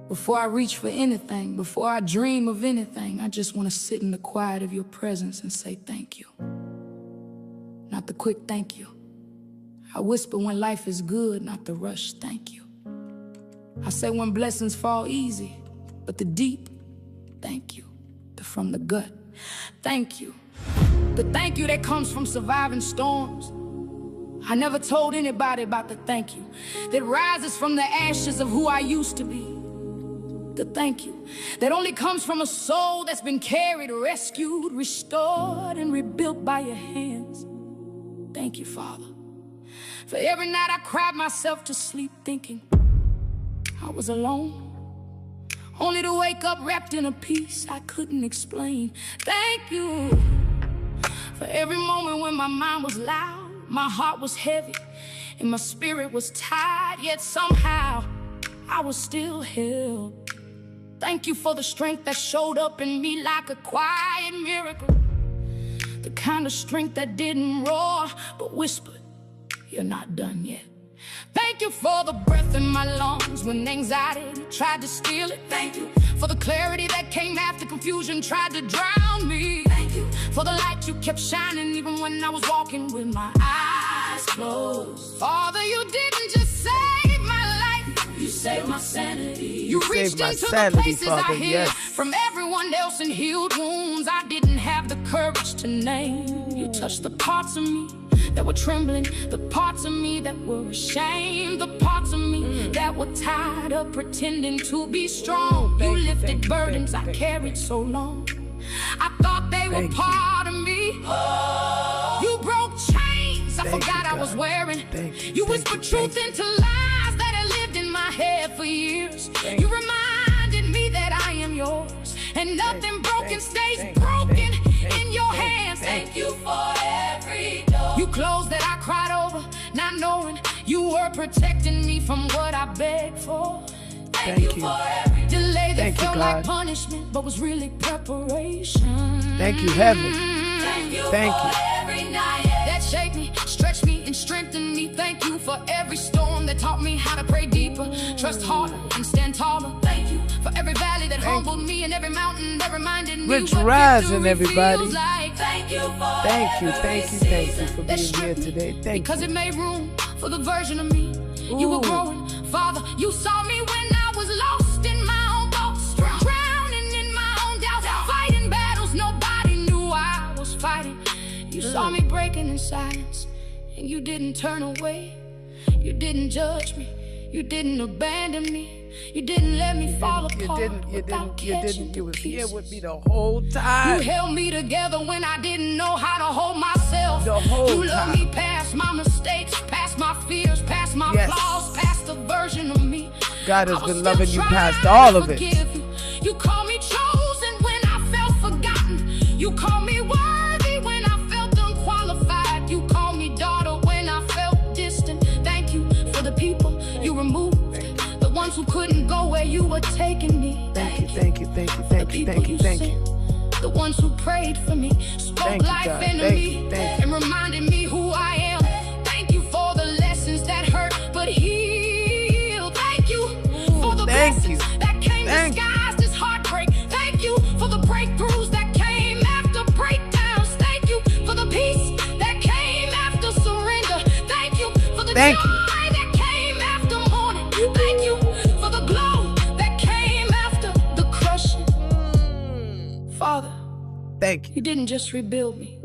Before I reach for anything, before I dream of anything, I just want to sit in the quiet of your presence and say thank you. Not the quick thank you. I whisper when life is good, not the rush thank you. I say when blessings fall easy, but the deep, thank you. From the gut, thank you. The thank you that comes from surviving storms. I never told anybody about the thank you that rises from the ashes of who I used to be. The thank you that only comes from a soul that's been carried, rescued, restored, and rebuilt by your hands. Thank you, Father. For every night I cried myself to sleep thinking I was alone, only to wake up wrapped in a peace I couldn't explain. Thank you. For every moment when my mind was loud, my heart was heavy, and my spirit was tired, yet somehow I was still held. Thank you for the strength that showed up in me like a quiet miracle. The kind of strength that didn't roar, but whispered, you're not done yet. Thank you for the breath in my lungs when anxiety tried to steal it. Thank you for the clarity that came after confusion tried to drown me. Thank you for the light you kept shining even when I was walking with my eyes closed. Father, you didn't just save my life, you saved my sanity. You reached into the places I hid from everyone else and healed wounds I didn't have the courage to name. You touched the parts of me that were trembling, the parts of me that were ashamed, the parts of me that were tired of pretending to be strong. You lifted burdens I carried so long, I thought they were part of me. You broke chains I forgot I was wearing. You whispered truth into lies that had lived in my head for years. You reminded me that I am yours, and nothing broken stays broken in your hands. Thank you for every door you closed that I cried over, not knowing you were protecting me from what I begged for. Thank you for every delay that felt like punishment, but was really preparation. Thank you, heaven. Thank you for every night that shaped me, stretched me, and strengthened me. Thank you for every storm that taught me how to pray deeper, trust harder, and stand taller. Thank you for every valley that humbled me, and every mountain that reminded me Rich what rising, everybody. Like. Thank you for thank you for being here today. Thank because you. It made room for the version of me you were growing. Father, you saw me when I was lost in my own thoughts, drowning in my own doubts, fighting battles nobody knew I was fighting. You saw me breaking in silence, and you didn't turn away. You didn't judge me, you didn't abandon me. You didn't let me fall apart. You was here with me the whole time. You held me together when I didn't know how to hold myself. The whole you loved me past my mistakes, past my fears, past my flaws, past the version of me. God has been loving you past all of it. You called me chosen when I felt forgotten. You called me worthy when I felt unqualified. You called me daughter when I felt distant. Thank you for the people you removed, the ones who couldn't go where you were taking me. Thank you. The ones who prayed for me, spoke life into me, and reminded me who I am. Thank you for the lessons that hurt but heal. Thank you for the blessings that came disguised as heartbreak. Thank you for the breakthroughs that came after breakdowns. Thank you for the peace that came after surrender. Thank you for the joy that came after mourning. Thank you for the glow that came after the crushing. Father, thank you. You didn't just rebuild me,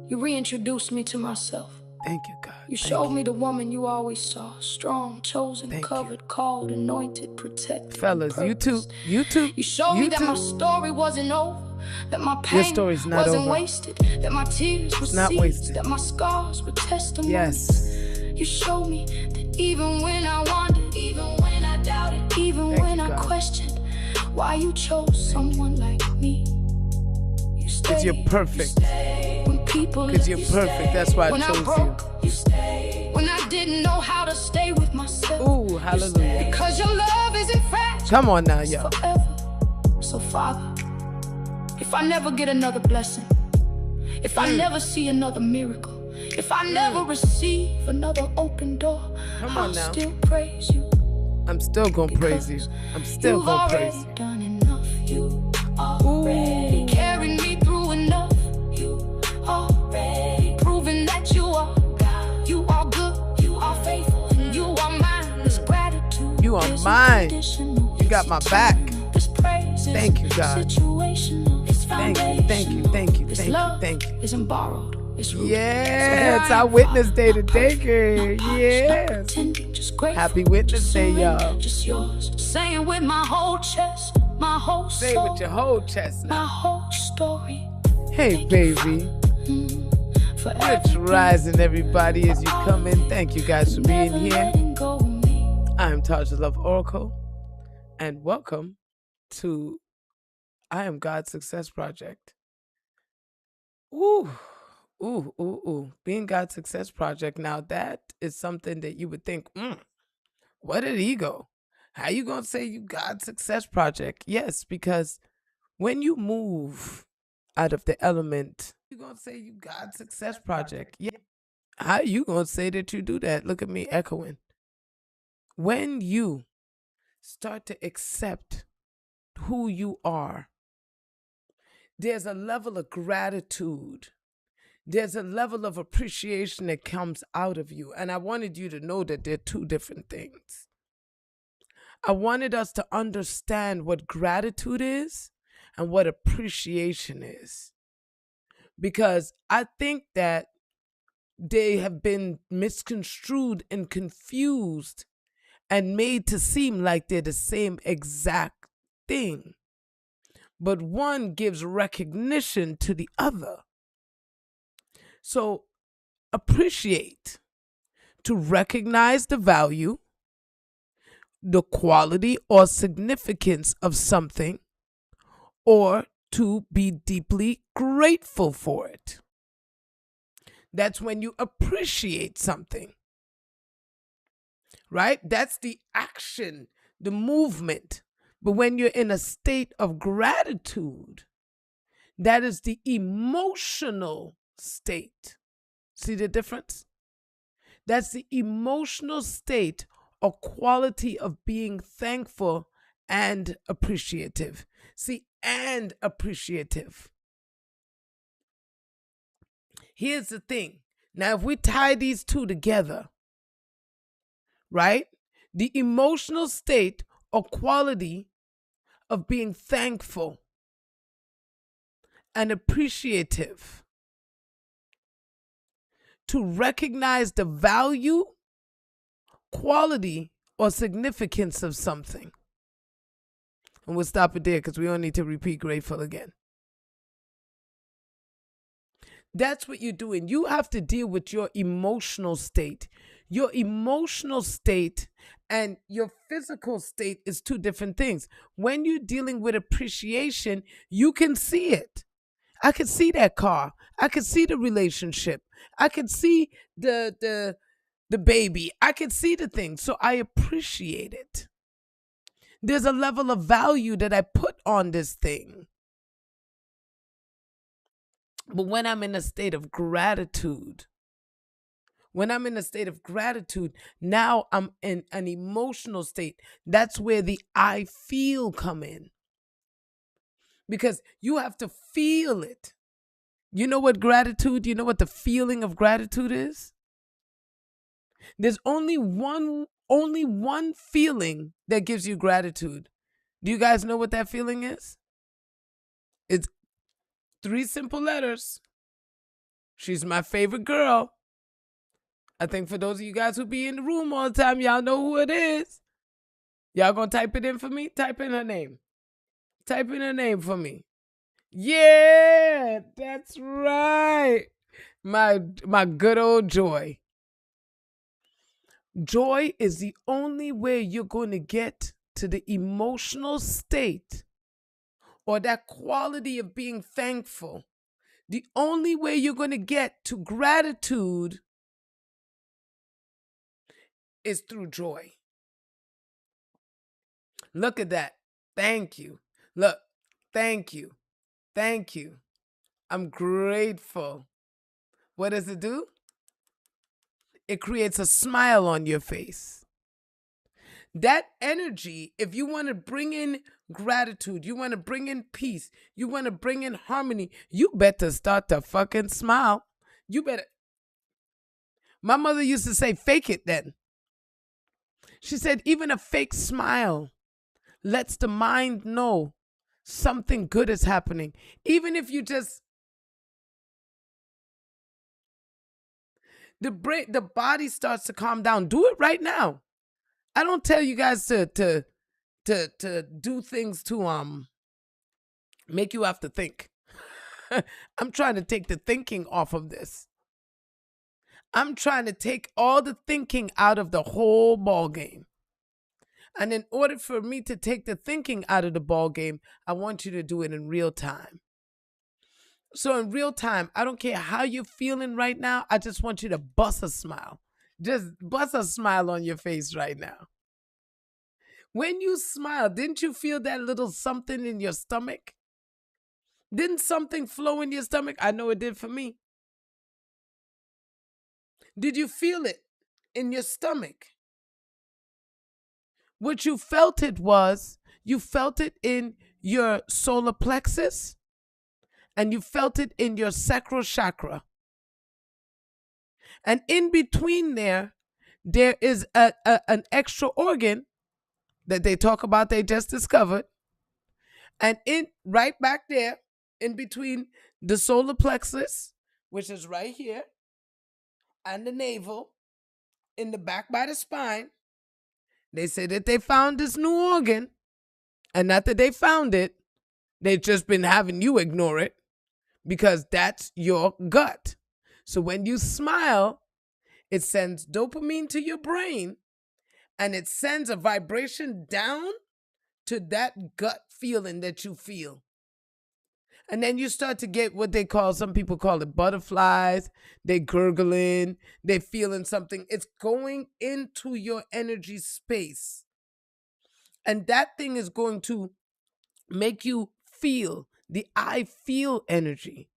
you reintroduced me to myself. Thank you, God. You showed me the woman you always saw, strong, chosen, covered, called, anointed, protected. Fellas, you too. You showed me that my story wasn't over, that my pain wasn't wasted, that my tears were seeds, that my scars were testimonies. Yes. You showed me that even when I wandered, even when I doubted, even when I questioned why you chose someone like me. Because you're perfect. Because you're perfect. That's why I chose you. You stayed. When I didn't know how to stay with myself. Ooh, hallelujah. Because your love isn't fragile. Come on now, y'all. Forever. So, Father, if I never get another blessing, if I never see another miracle, if I never receive another open door, I'll still praise you. I'm still gonna praise you. I'm still gonna praise you. Done enough. You already carried me through enough. You already proven that you are God. You are good. You are faithful. And you are mine. This gratitude. You are mine. You got my back. Thank you, God. Thank you, thank you, thank you, thank you, thank you. Isn't borrowed. Yes, our Witness Day today, girl. Yes. Happy Witness Day, y'all. Just yours. Saying with my whole chest, my whole soul. Say it with your whole chest My now. whole story. Hey, baby. Rich rising, everybody, as you come in. Thank you guys for being here. I'm taujaloveoracle, and welcome to I Am God's Success Project. Ooh. Being God's Success Project. Now that is something that you would think, where did he go? How you gonna say you God's Success Project? Yes, because when you move out of the element, you gonna say you God's Success Project. Yeah. How you gonna say that you do that? Look at me echoing. When you start to accept who you are, there's a level of gratitude. There's a level of appreciation that comes out of you. And I wanted you to know that they're two different things. I wanted us to understand what gratitude is and what appreciation is. Because I think that they have been misconstrued and confused and made to seem like they're the same exact thing. But one gives recognition to the other. So appreciate, to recognize the value, the quality or significance of something, or to be deeply grateful for it. That's when you appreciate something, right? That's the action, the movement. But when you're in a state of gratitude, that is the emotional state. See the difference? That's the emotional state or quality of being thankful and appreciative. See, and appreciative. Here's the thing. Now, if we tie these two together, right? The emotional state or quality of being thankful and appreciative, to recognize the value, quality, or significance of something. And we'll stop it there because we don't need to repeat grateful again. That's what you're doing. You have to deal with your emotional state. Your emotional state and your physical state is two different things. When you're dealing with appreciation, you can see it. I can see that car. I can see the relationship. I can see the baby. I can see the thing. So I appreciate it. There's a level of value that I put on this thing. But when I'm in a state of gratitude, now I'm in an emotional state. That's where the I feel come in. Because you have to feel it. You know what gratitude, you know what the feeling of gratitude is? There's only one feeling that gives you gratitude. Do you guys know what that feeling is? It's 3 simple letters. She's my favorite girl. I think for those of you guys who be in the room all the time, y'all know who it is. Y'all gonna type it in for me? Type in her name. Type in her name for me. Yeah, that's right. My good old Joy. Joy is the only way you're going to get to the emotional state or that quality of being thankful. The only way you're going to get to gratitude is through joy. Look at that. Thank you. Look, thank you. Thank you. I'm grateful. What does it do? It creates a smile on your face. That energy, if you want to bring in gratitude, you want to bring in peace, you want to bring in harmony, you better start to fucking smile. You better. My mother used to say, fake it then. She said, even a fake smile lets the mind know something good is happening. Even if you just, the body starts to calm down. Do it right now. I don't tell you guys to do things to make you have to think. I'm trying to take the thinking off of this. I'm trying to take all the thinking out of the whole ball game. And in order for me to take the thinking out of the ball game, I want you to do it in real time. So in real time, I don't care how you're feeling right now. I just want you to bust a smile. Just bust a smile on your face right now. When you smile, didn't you feel that little something in your stomach? Didn't something flow in your stomach? I know it did for me. Did you feel it in your stomach? What you felt it was, you felt it in your solar plexus and you felt it in your sacral chakra. And in between there is an extra organ that they talk about, they just discovered. And in right back there, in between the solar plexus, which is right here, and the navel, in the back by the spine, they say that they found this new organ. And not that they found it, they've just been having you ignore it because that's your gut. So when you smile, it sends dopamine to your brain and it sends a vibration down to that gut feeling that you feel. And then you start to get what they call, some people call it butterflies. They gurgling, they feeling something. It's going into your energy space. And that thing is going to make you feel the I feel energy.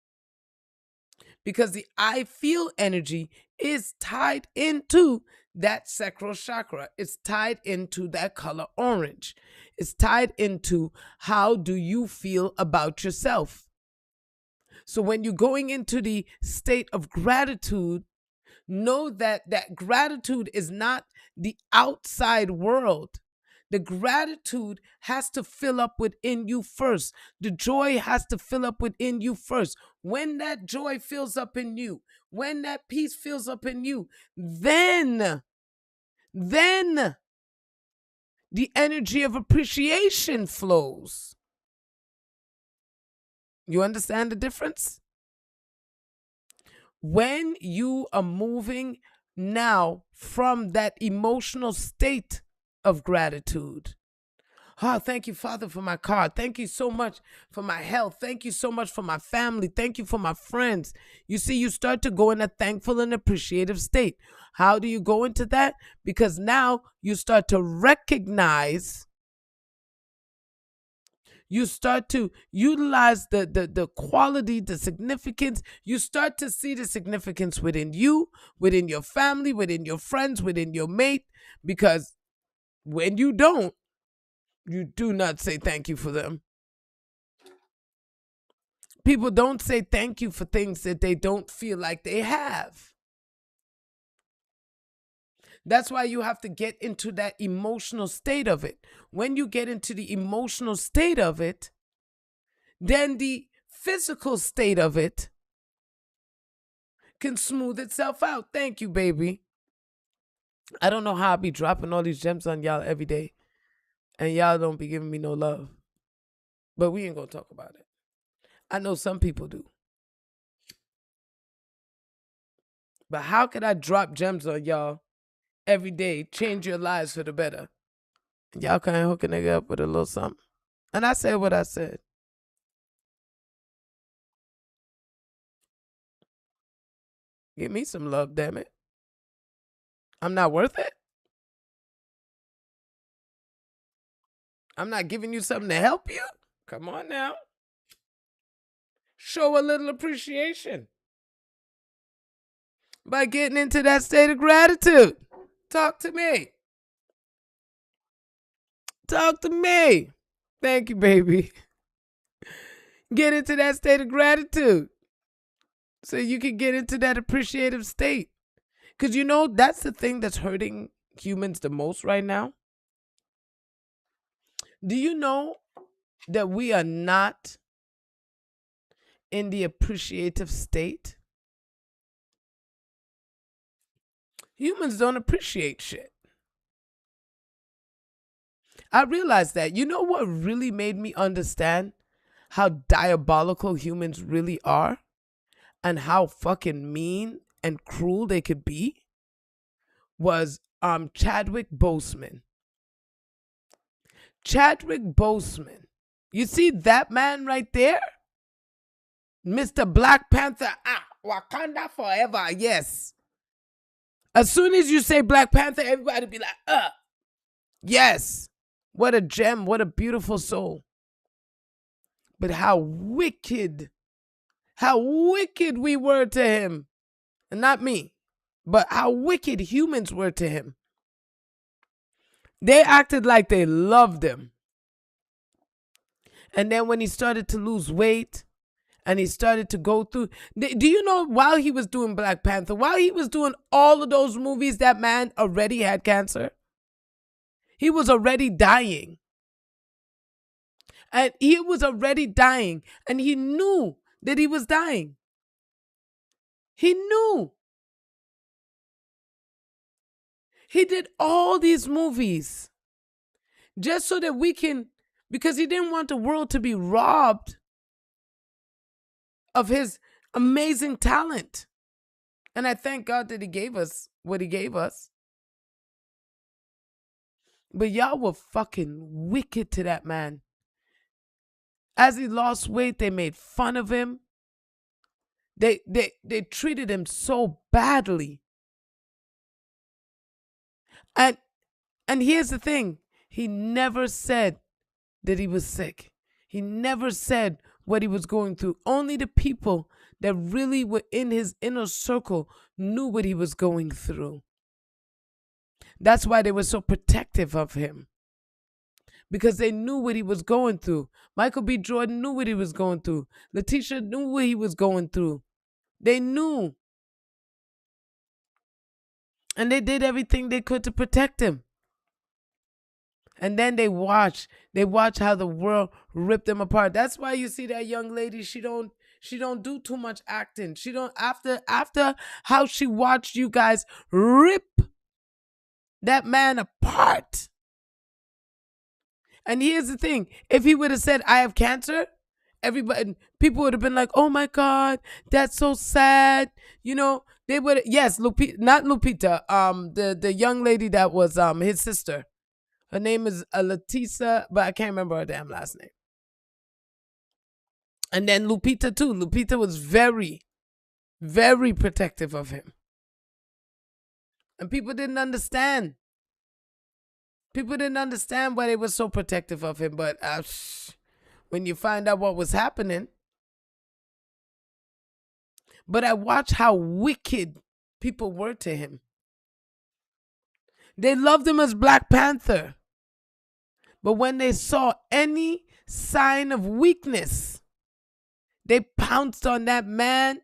Because the I feel energy is tied into that sacral chakra. It's tied into that color orange. It's tied into how do you feel about yourself. So when you're going into the state of gratitude, know that that gratitude is not the outside world. The gratitude has to fill up within you first. The joy has to fill up within you first. When that joy fills up in you, when that peace fills up in you, then the energy of appreciation flows. You understand the difference? When you are moving now from that emotional state of gratitude. Oh, thank you, Father, for my car. Thank you so much for my health. Thank you so much for my family. Thank you for my friends. You see, you start to go in a thankful and appreciative state. How do you go into that? Because now you start to recognize, you start to utilize the quality, the significance. You start to see the significance within you, within your family, within your friends, within your mate. Because when you don't, you do not say thank you for them. People don't say thank you for things that they don't feel like they have. That's why you have to get into that emotional state of it. When you get into the emotional state of it, then the physical state of it can smooth itself out. Thank you, baby. I don't know how I be dropping all these gems on y'all every day, and y'all don't be giving me no love. But we ain't gonna talk about it. I know some people do. But how could I drop gems on y'all every day, change your lives for the better? And y'all can't hook a nigga up with a little something. And I said what I said. Give me some love, damn it. I'm not worth it. I'm not giving you something to help you. Come on now. Show a little appreciation by getting into that state of gratitude. Talk to me. Talk to me. Thank you, baby. Get into that state of gratitude so you can get into that appreciative state. Because that's the thing that's hurting humans the most right now. Do you know that we are not in the appreciative state? Humans don't appreciate shit. I realized that. You know what really made me understand how diabolical humans really are and how fucking mean and cruel they could be? Was Chadwick Boseman. Chadwick Boseman. You see that man right there? Mr. Black Panther. Wakanda forever. Yes. As soon as you say Black Panther, everybody be like, yes. What a gem. What a beautiful soul. But how wicked we were to him. And not me, but how wicked humans were to him. They acted like they loved him. And then when he started to lose weight and he started to go through, do you know, while he was doing Black Panther, while he was doing all of those movies, that man already had cancer. He was already dying. And he was already dying. And he knew that he was dying. He knew. He did all these movies just so that we can, because he didn't want the world to be robbed of his amazing talent. And I thank God that he gave us what he gave us. But y'all were fucking wicked to that man. As he lost weight, they made fun of him. They treated him so badly. And here's the thing. He never said that he was sick. He never said what he was going through. Only the people that really were in his inner circle knew what he was going through. That's why they were so protective of him. Because they knew what he was going through. Michael B. Jordan knew what he was going through. Letitia knew what he was going through. They knew. And they did everything they could to protect him. And then they watch how the world ripped them apart. That's why you see that young lady, she don't do too much acting. She don't, after how she watched you guys rip that man apart. And here's the thing. If he would have said, I have cancer, people would have been like, oh my God, that's so sad. They would, yes, not Lupita, the young lady that was his sister. Her name is Letisa, but I can't remember her damn last name. And then Lupita too. Lupita was very, very protective of him. And people didn't understand. People didn't understand why they were so protective of him. But when you find out what was happening. But I watched how wicked people were to him. They loved him as Black Panther. But when they saw any sign of weakness, they pounced on that man.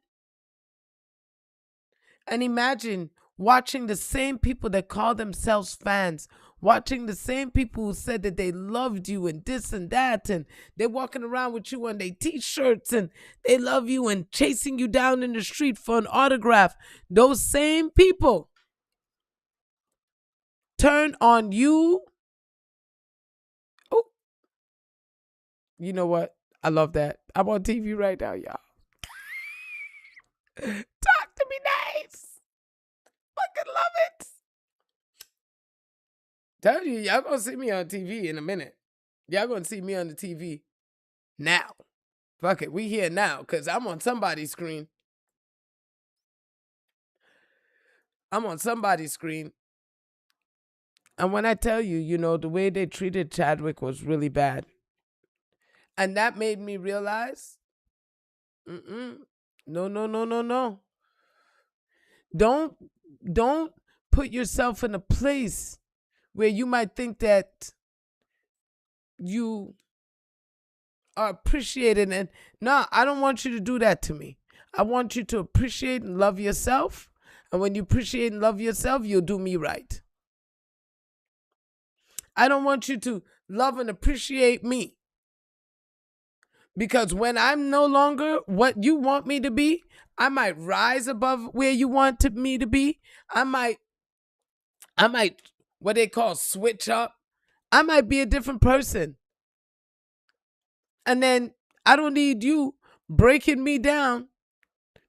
And imagine watching the same people that call themselves fans, watching the same people who said that they loved you and this and that, and they're walking around with you on their t-shirts and they love you and chasing you down in the street for an autograph. Those same people turn on you. Oh, you know what? I love that. I'm on TV right now, y'all. Talk to me nice. Fucking love it. Tell you, y'all gonna see me on TV in a minute. Y'all gonna see me on the TV now. Fuck it, we here now, because I'm on somebody's screen. I'm on somebody's screen. And when I tell you, the way they treated Chadwick was really bad. And that made me realize, no. Don't put yourself in a place where you might think that you are appreciated. And no, I don't want you to do that to me. I want you to appreciate and love yourself. And when you appreciate and love yourself, you'll do me right. I don't want you to love and appreciate me. Because when I'm no longer what you want me to be, I might rise above where you want me to be. I might what they call switch up. I might be a different person. And then I don't need you breaking me down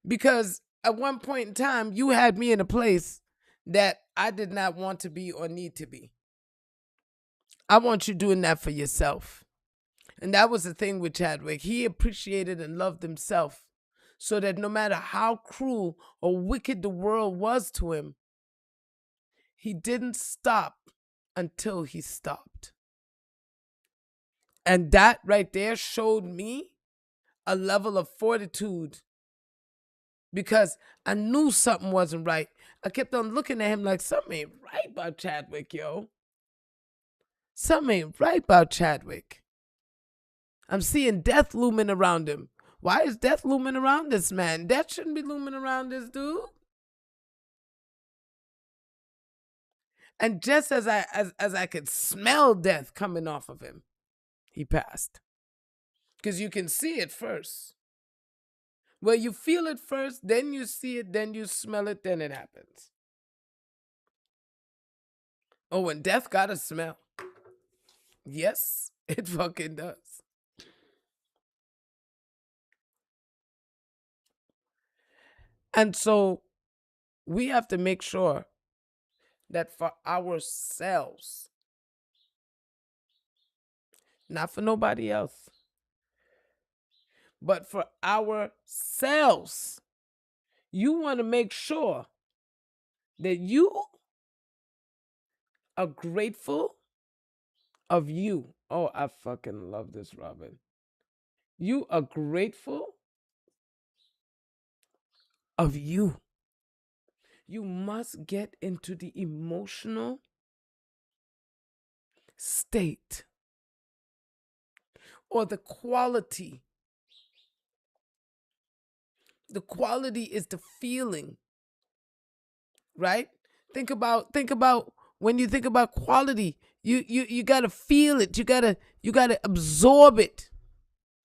because at one point in time you had me in a place that I did not want to be or need to be. I want you doing that for yourself. And that was the thing with Chadwick. He appreciated and loved himself so that no matter how cruel or wicked the world was to him, he didn't stop until he stopped. And that right there showed me a level of fortitude because I knew something wasn't right. I kept on looking at him like something ain't right about Chadwick, yo. Something ain't right about Chadwick. I'm seeing death looming around him. Why is death looming around this man? Death shouldn't be looming around this dude. And just as I could smell death coming off of him, he passed. Because you can see it first. Well, you feel it first, then you see it, then you smell it, then it happens. Oh, and death got a smell. Yes, it fucking does. And so we have to make sure that for ourselves, not for nobody else, but for ourselves, you want to make sure that you are grateful of you. Oh, I fucking love this, Robin. You are grateful of you. You must get into the emotional state or the quality. The quality is the feeling, right? Think about when you think about quality, you gotta feel it. You gotta absorb it.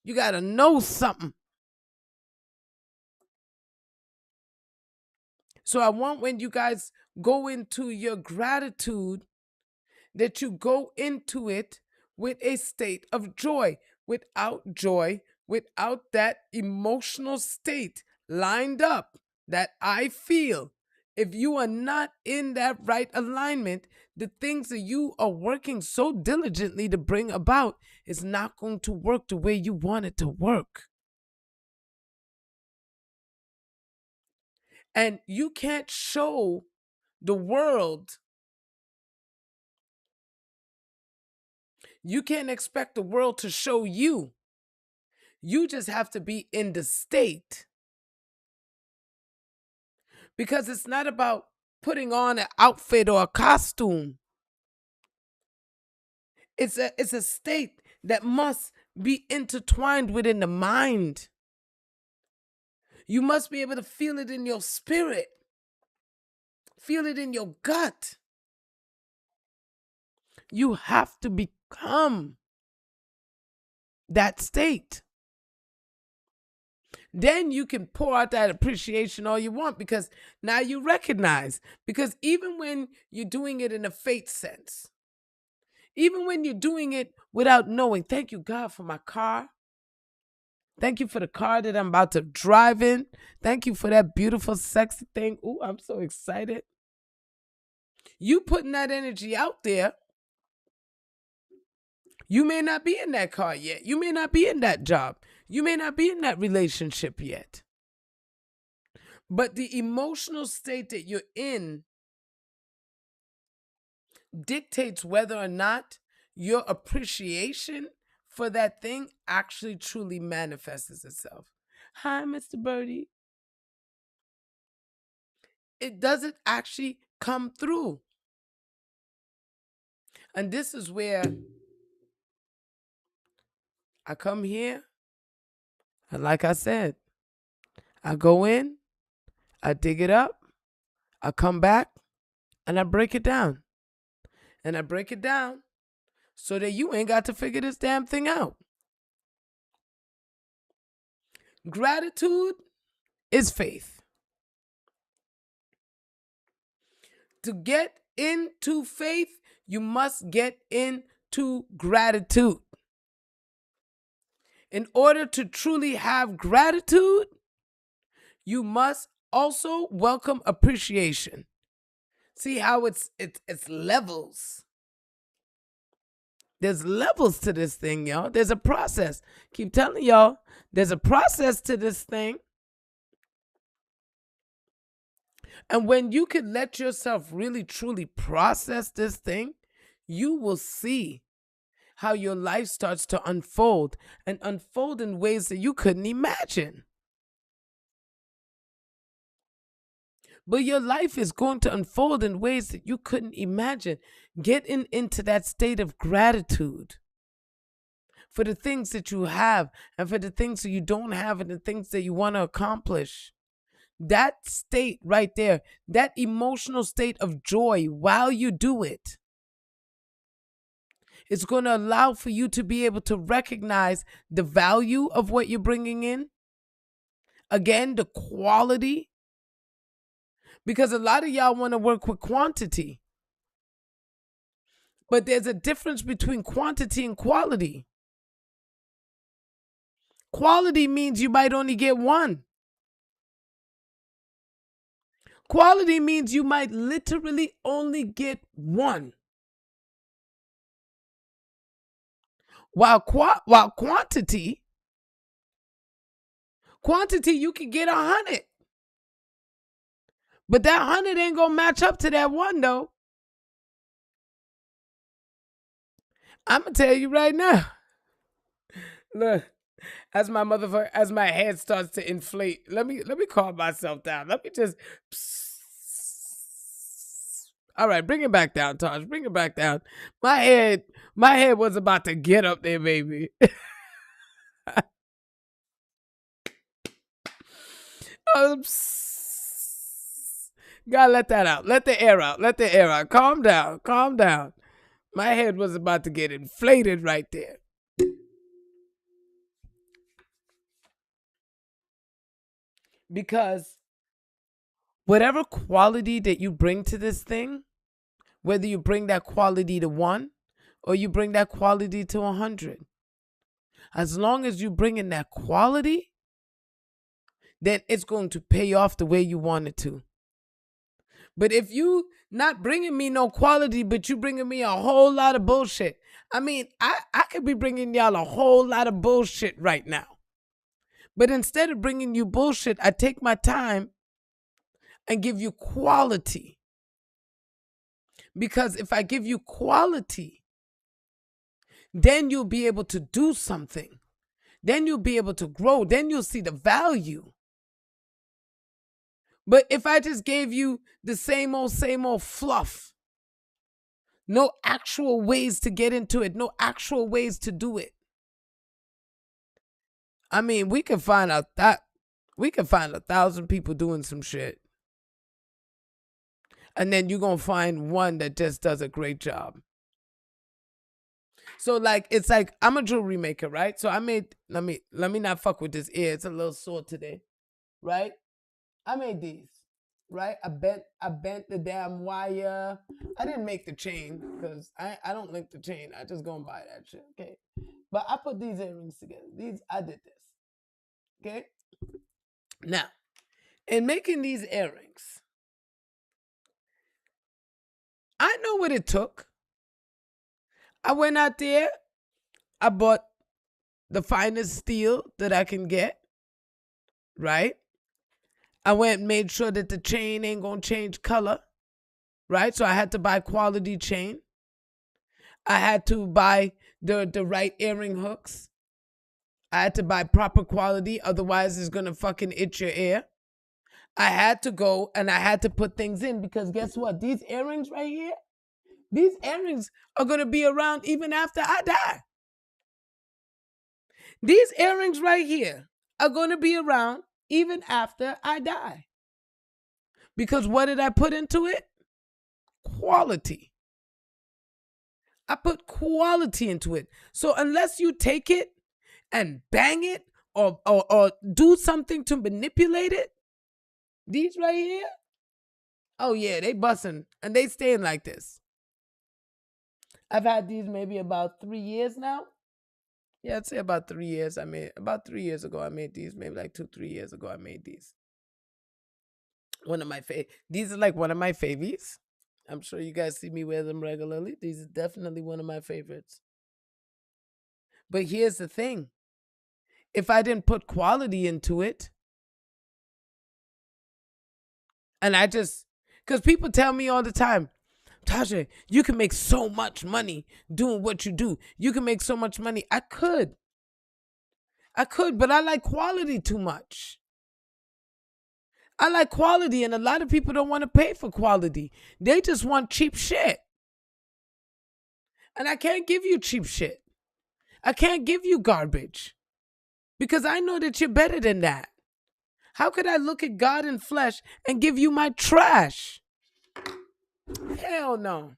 You gotta know something. So I want when you guys go into your gratitude that you go into it with a state of joy. Without joy, without that emotional state lined up that I feel, if you are not in that right alignment, the things that you are working so diligently to bring about is not going to work the way you want it to work. And you can't show the world, you can't expect the world to show you. You just have to be in the state. Because it's not about putting on an outfit or a costume. It's a state that must be intertwined within the mind. You must be able to feel it in your spirit. Feel it in your gut. You have to become that state. Then you can pour out that appreciation all you want because now you recognize. Because even when you're doing it in a faith sense, even when you're doing it without knowing, thank you, God, for my car. Thank you for the car that I'm about to drive in. Thank you for that beautiful, sexy thing. Ooh, I'm so excited. You putting that energy out there. You may not be in that car yet. You may not be in that job. You may not be in that relationship yet. But the emotional state that you're in dictates whether or not your appreciation for that thing actually truly manifests itself. Hi, Mr. Birdie. It doesn't actually come through. And this is where I come here, and like I said, I go in, I dig it up, I come back, and I break it down. And I break it down so that you ain't got to figure this damn thing out. Gratitude is faith. To get into faith, you must get into gratitude. In order to truly have gratitude, you must also welcome appreciation. See how it's levels. There's levels to this thing, y'all. There's a process. Keep telling y'all, there's a process to this thing. And when you can let yourself really, truly process this thing, you will see how your life starts to unfold and unfold in ways that you couldn't imagine. But your life is going to unfold in ways that you couldn't imagine. Get into that state of gratitude for the things that you have and for the things that you don't have and the things that you want to accomplish. That state right there, that emotional state of joy while you do it, it's going to allow for you to be able to recognize the value of what you're bringing in. Again, the quality. Because a lot of y'all want to work with quantity. But there's a difference between quantity and quality. Quality means you might only get one. Quality means you might literally only get one. While quantity, you can get 100. But that 100 ain't going to match up to that one, though. I'm going to tell you right now. Look, as my head starts to inflate, let me calm myself down. Let me just... All right, bring it back down, Taj. Bring it back down. My head was about to get up there, baby. Gotta let that out. Let the air out. Let the air out. Calm down. Calm down. My head was about to get inflated right there. Because whatever quality that you bring to this thing, whether you bring that quality to 1 or you bring that quality to 100, as long as you bring in that quality, then it's going to pay off the way you want it to. But if you not bringing me no quality, but you bringing me a whole lot of bullshit. I mean, I could be bringing y'all a whole lot of bullshit right now. But instead of bringing you bullshit, I take my time and give you quality. Because if I give you quality, then you'll be able to do something. Then you'll be able to grow. Then you'll see the value. But if I just gave you the same old fluff, no actual ways to get into it, no actual ways to do it. I mean, we can find 1,000 people doing some shit. And then you're going to find one that just does a great job. So like, it's like, I'm a jewelry maker, right? So I made, let me not fuck with this ear. It's a little sore today, right? I made these, right? I bent the damn wire. I didn't make the chain because I don't link the chain. I just go and buy that shit, okay? But I put these earrings together. I did this, okay? Now, in making these earrings, I know what it took. I went out there. I bought the finest steel that I can get, right? I went and made sure that the chain ain't going to change color, right? So I had to buy quality chain. I had to buy the right earring hooks. I had to buy proper quality. Otherwise, it's going to fucking itch your ear. I had to go and I had to put things in because guess what? These earrings right here, these earrings are going to be around even after I die. These earrings right here are going to be around even after I die. Because what did I put into it? Quality. I put quality into it. So unless you take it and bang it or do something to manipulate it, these right here, oh yeah, they busting and they staying like this. I've had these maybe about 3 years now. Yeah, I'd say about 3 years. About 3 years ago I made these. Maybe like 2-3 years ago I made these. One of my these are like one of my favies. I'm sure you guys see me wear them regularly. These are definitely one of my favorites. But here's the thing. If I didn't put quality into it, and because people tell me all the time, Tasha, you can make so much money doing what you do. You can make so much money. I could, but I like quality too much. I like quality, and a lot of people don't want to pay for quality. They just want cheap shit. And I can't give you cheap shit. I can't give you garbage. Because I know that you're better than that. How could I look at God in flesh and give you my trash? Hell no.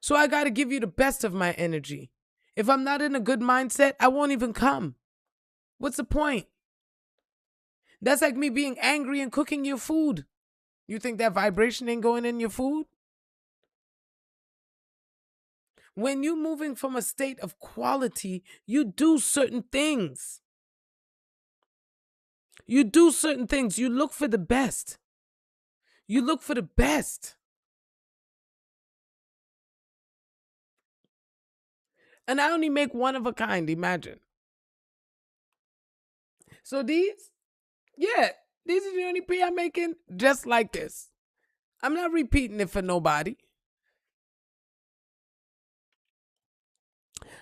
So I got to give you the best of my energy. If I'm not in a good mindset, I won't even come. What's the point? That's like me being angry and cooking your food. You think that vibration ain't going in your food? When you're moving from a state of quality, you do certain things. You do certain things. You look for the best. You look for the best. And I only make one of a kind, imagine. So these are the only P I'm making just like this. I'm not repeating it for nobody.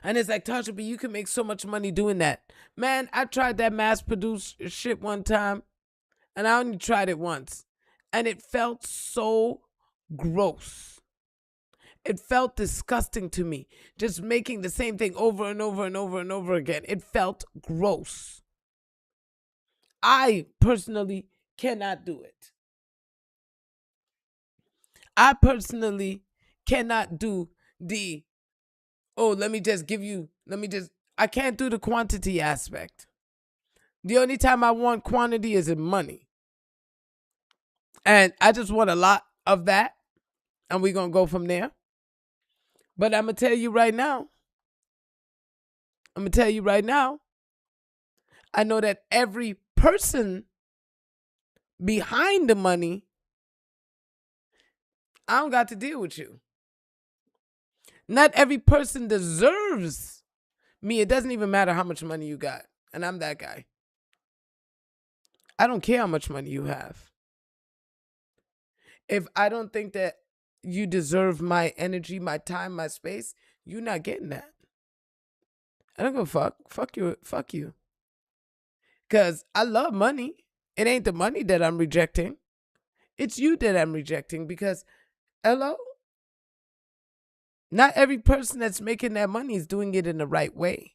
And it's like, Tasha, but you can make so much money doing that. Man, I tried that mass-produced shit one time, and I only tried it once. And it felt so gross. It felt disgusting to me, just making the same thing over and over and over and over again. It felt gross. I personally cannot do it. I personally cannot do I can't do the quantity aspect. The only time I want quantity is in money. And I just want a lot of that. And we're going to go from there. But I'm going to tell you right now, I know that every person behind the money, I don't got to deal with you. Not every person deserves me. It doesn't even matter how much money you got. And I'm that guy. I don't care how much money you have. If I don't think that you deserve my energy, my time, my space, you're not getting that. I don't give a fuck. Fuck you. Because I love money. It ain't the money that I'm rejecting. It's you that I'm rejecting because, hello? Not every person that's making that money is doing it in the right way.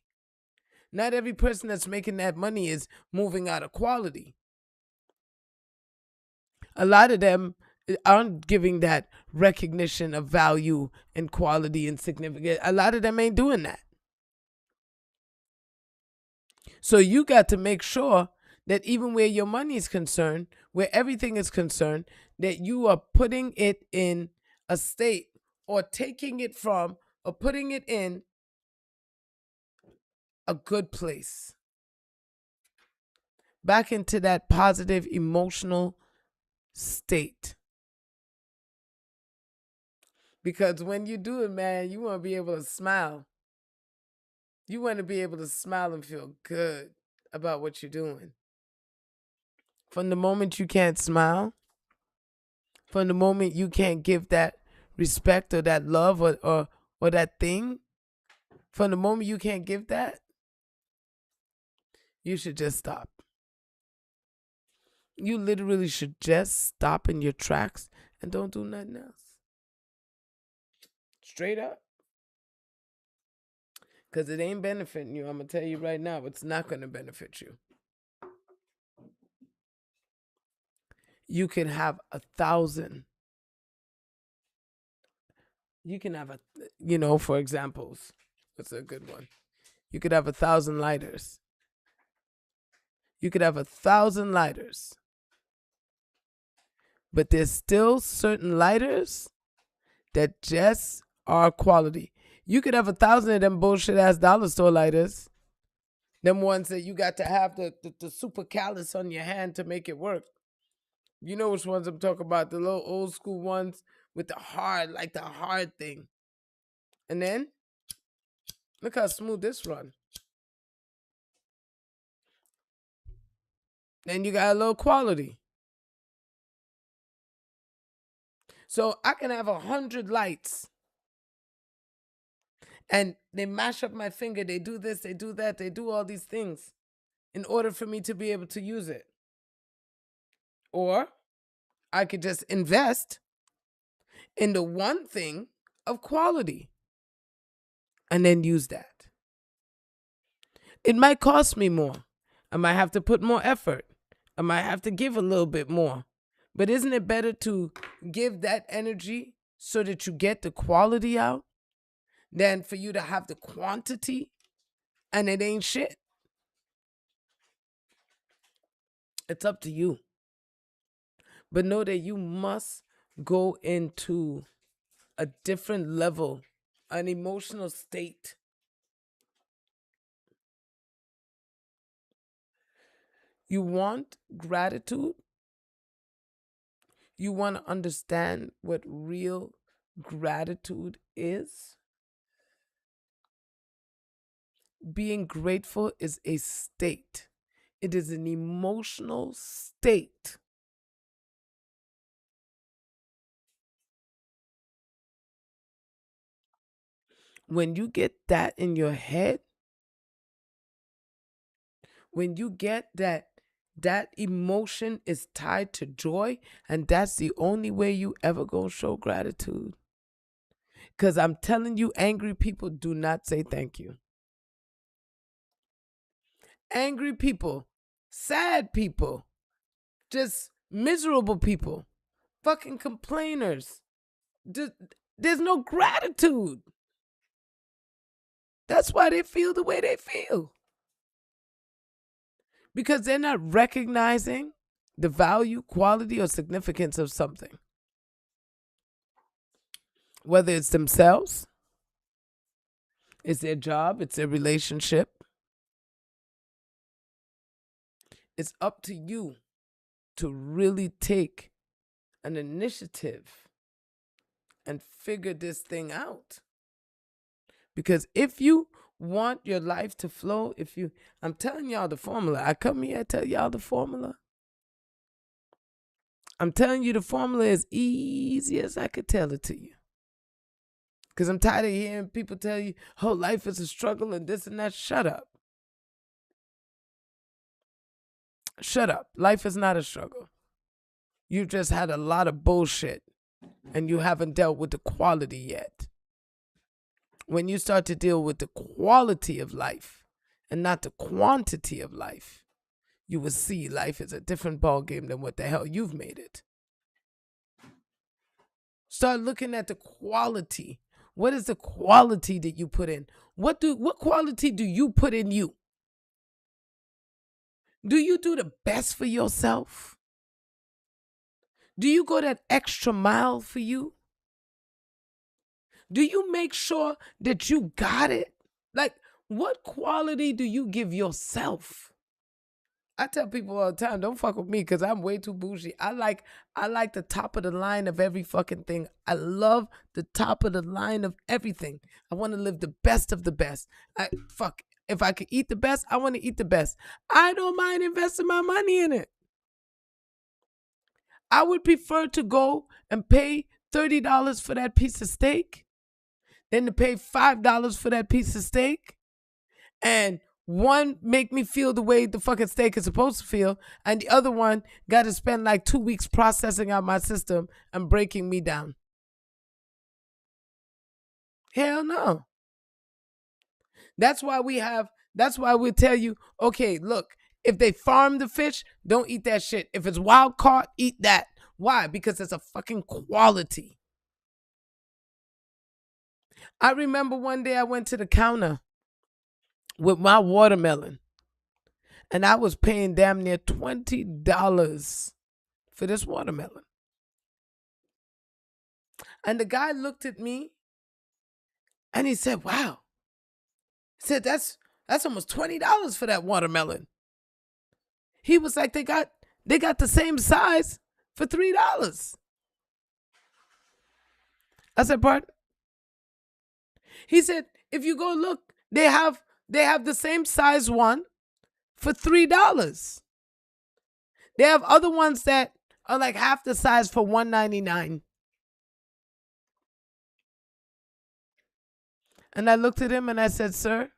Not every person that's making that money is moving out of quality. A lot of them aren't giving that recognition of value and quality and significance. A lot of them ain't doing that. So you got to make sure that even where your money is concerned, where everything is concerned, that you are putting it in a state or taking it from or putting it in a good place. Back into that positive emotional state. Because when you do it, man, you want to be able to smile. You want to be able to smile and feel good about what you're doing. From the moment you can't smile, from the moment you can't give that respect or that love or that thing, from the moment you can't give that, you should just stop. You literally should just stop in your tracks and don't do nothing else. Straight up. Because it ain't benefiting you. I'm going to tell you right now, it's not going to benefit you. You can have 1,000. You can have for examples, that's a good one. You could have 1,000 lighters. You could have 1,000 lighters. But there's still certain lighters that just are quality. You could have 1,000 of them bullshit ass dollar store lighters. Them ones that you got to have the super callus on your hand to make it work. You know which ones I'm talking about, the little old school ones with the hard thing. And then, look how smooth this run. Then you got a little quality. So I can have 100 lights. And they mash up my finger. They do this, they do that, they do all these things in order for me to be able to use it. Or I could just invest in the one thing of quality and then use that. It might cost me more. I might have to put more effort. I might have to give a little bit more. But isn't it better to give that energy so that you get the quality out than for you to have the quantity and it ain't shit? It's up to you. But know that you must go into a different level, an emotional state. You want gratitude? You want to understand what real gratitude is? Being grateful is a state. It is an emotional state. When you get that in your head, when you get that emotion is tied to joy, and that's the only way you ever gonna show gratitude. Because I'm telling you, angry people do not say thank you. Angry people, sad people, just miserable people, fucking complainers. There's no gratitude. That's why they feel the way they feel. Because they're not recognizing the value, quality, or significance of something. Whether it's themselves, it's their job, it's their relationship. It's up to you to really take an initiative and figure this thing out. Because if you want your life to flow, I'm telling y'all the formula. I come here, I tell y'all the formula. I'm telling you the formula as easy as I could tell it to you. Because I'm tired of hearing people tell you, oh, life is a struggle and this and that. Shut up. Shut up. Life is not a struggle. You just had a lot of bullshit and you haven't dealt with the quality yet. When you start to deal with the quality of life and not the quantity of life, you will see life is a different ballgame than what the hell you've made it. Start looking at the quality. What is the quality that you put in? What quality do you put in you? Do you do the best for yourself? Do you go that extra mile for you? Do you make sure that you got it? Like, what quality do you give yourself? I tell people all the time, don't fuck with me because I'm way too bougie. I like the top of the line of every fucking thing. I love the top of the line of everything. I want to live the best of the best. If I could eat the best, I want to eat the best. I don't mind investing my money in it. I would prefer to go and pay $30 for that piece of steak than to pay $5 for that piece of steak. And one make me feel the way the fucking steak is supposed to feel, and the other one got to spend like 2 weeks processing out my system and breaking me down. Hell no. That's why we tell you, okay, look, if they farm the fish, don't eat that shit. If it's wild caught, eat that. Why? Because it's a fucking quality. I remember one day I went to the counter with my watermelon and I was paying damn near $20 for this watermelon. And the guy looked at me and he said, wow. He said, that's almost $20 for that watermelon. He was like, they got the same size for $3. I said, pardon? He said, if you go look, they have the same size one for $3. They have other ones that are like half the size for $1.99. And I looked at him and I said, sir,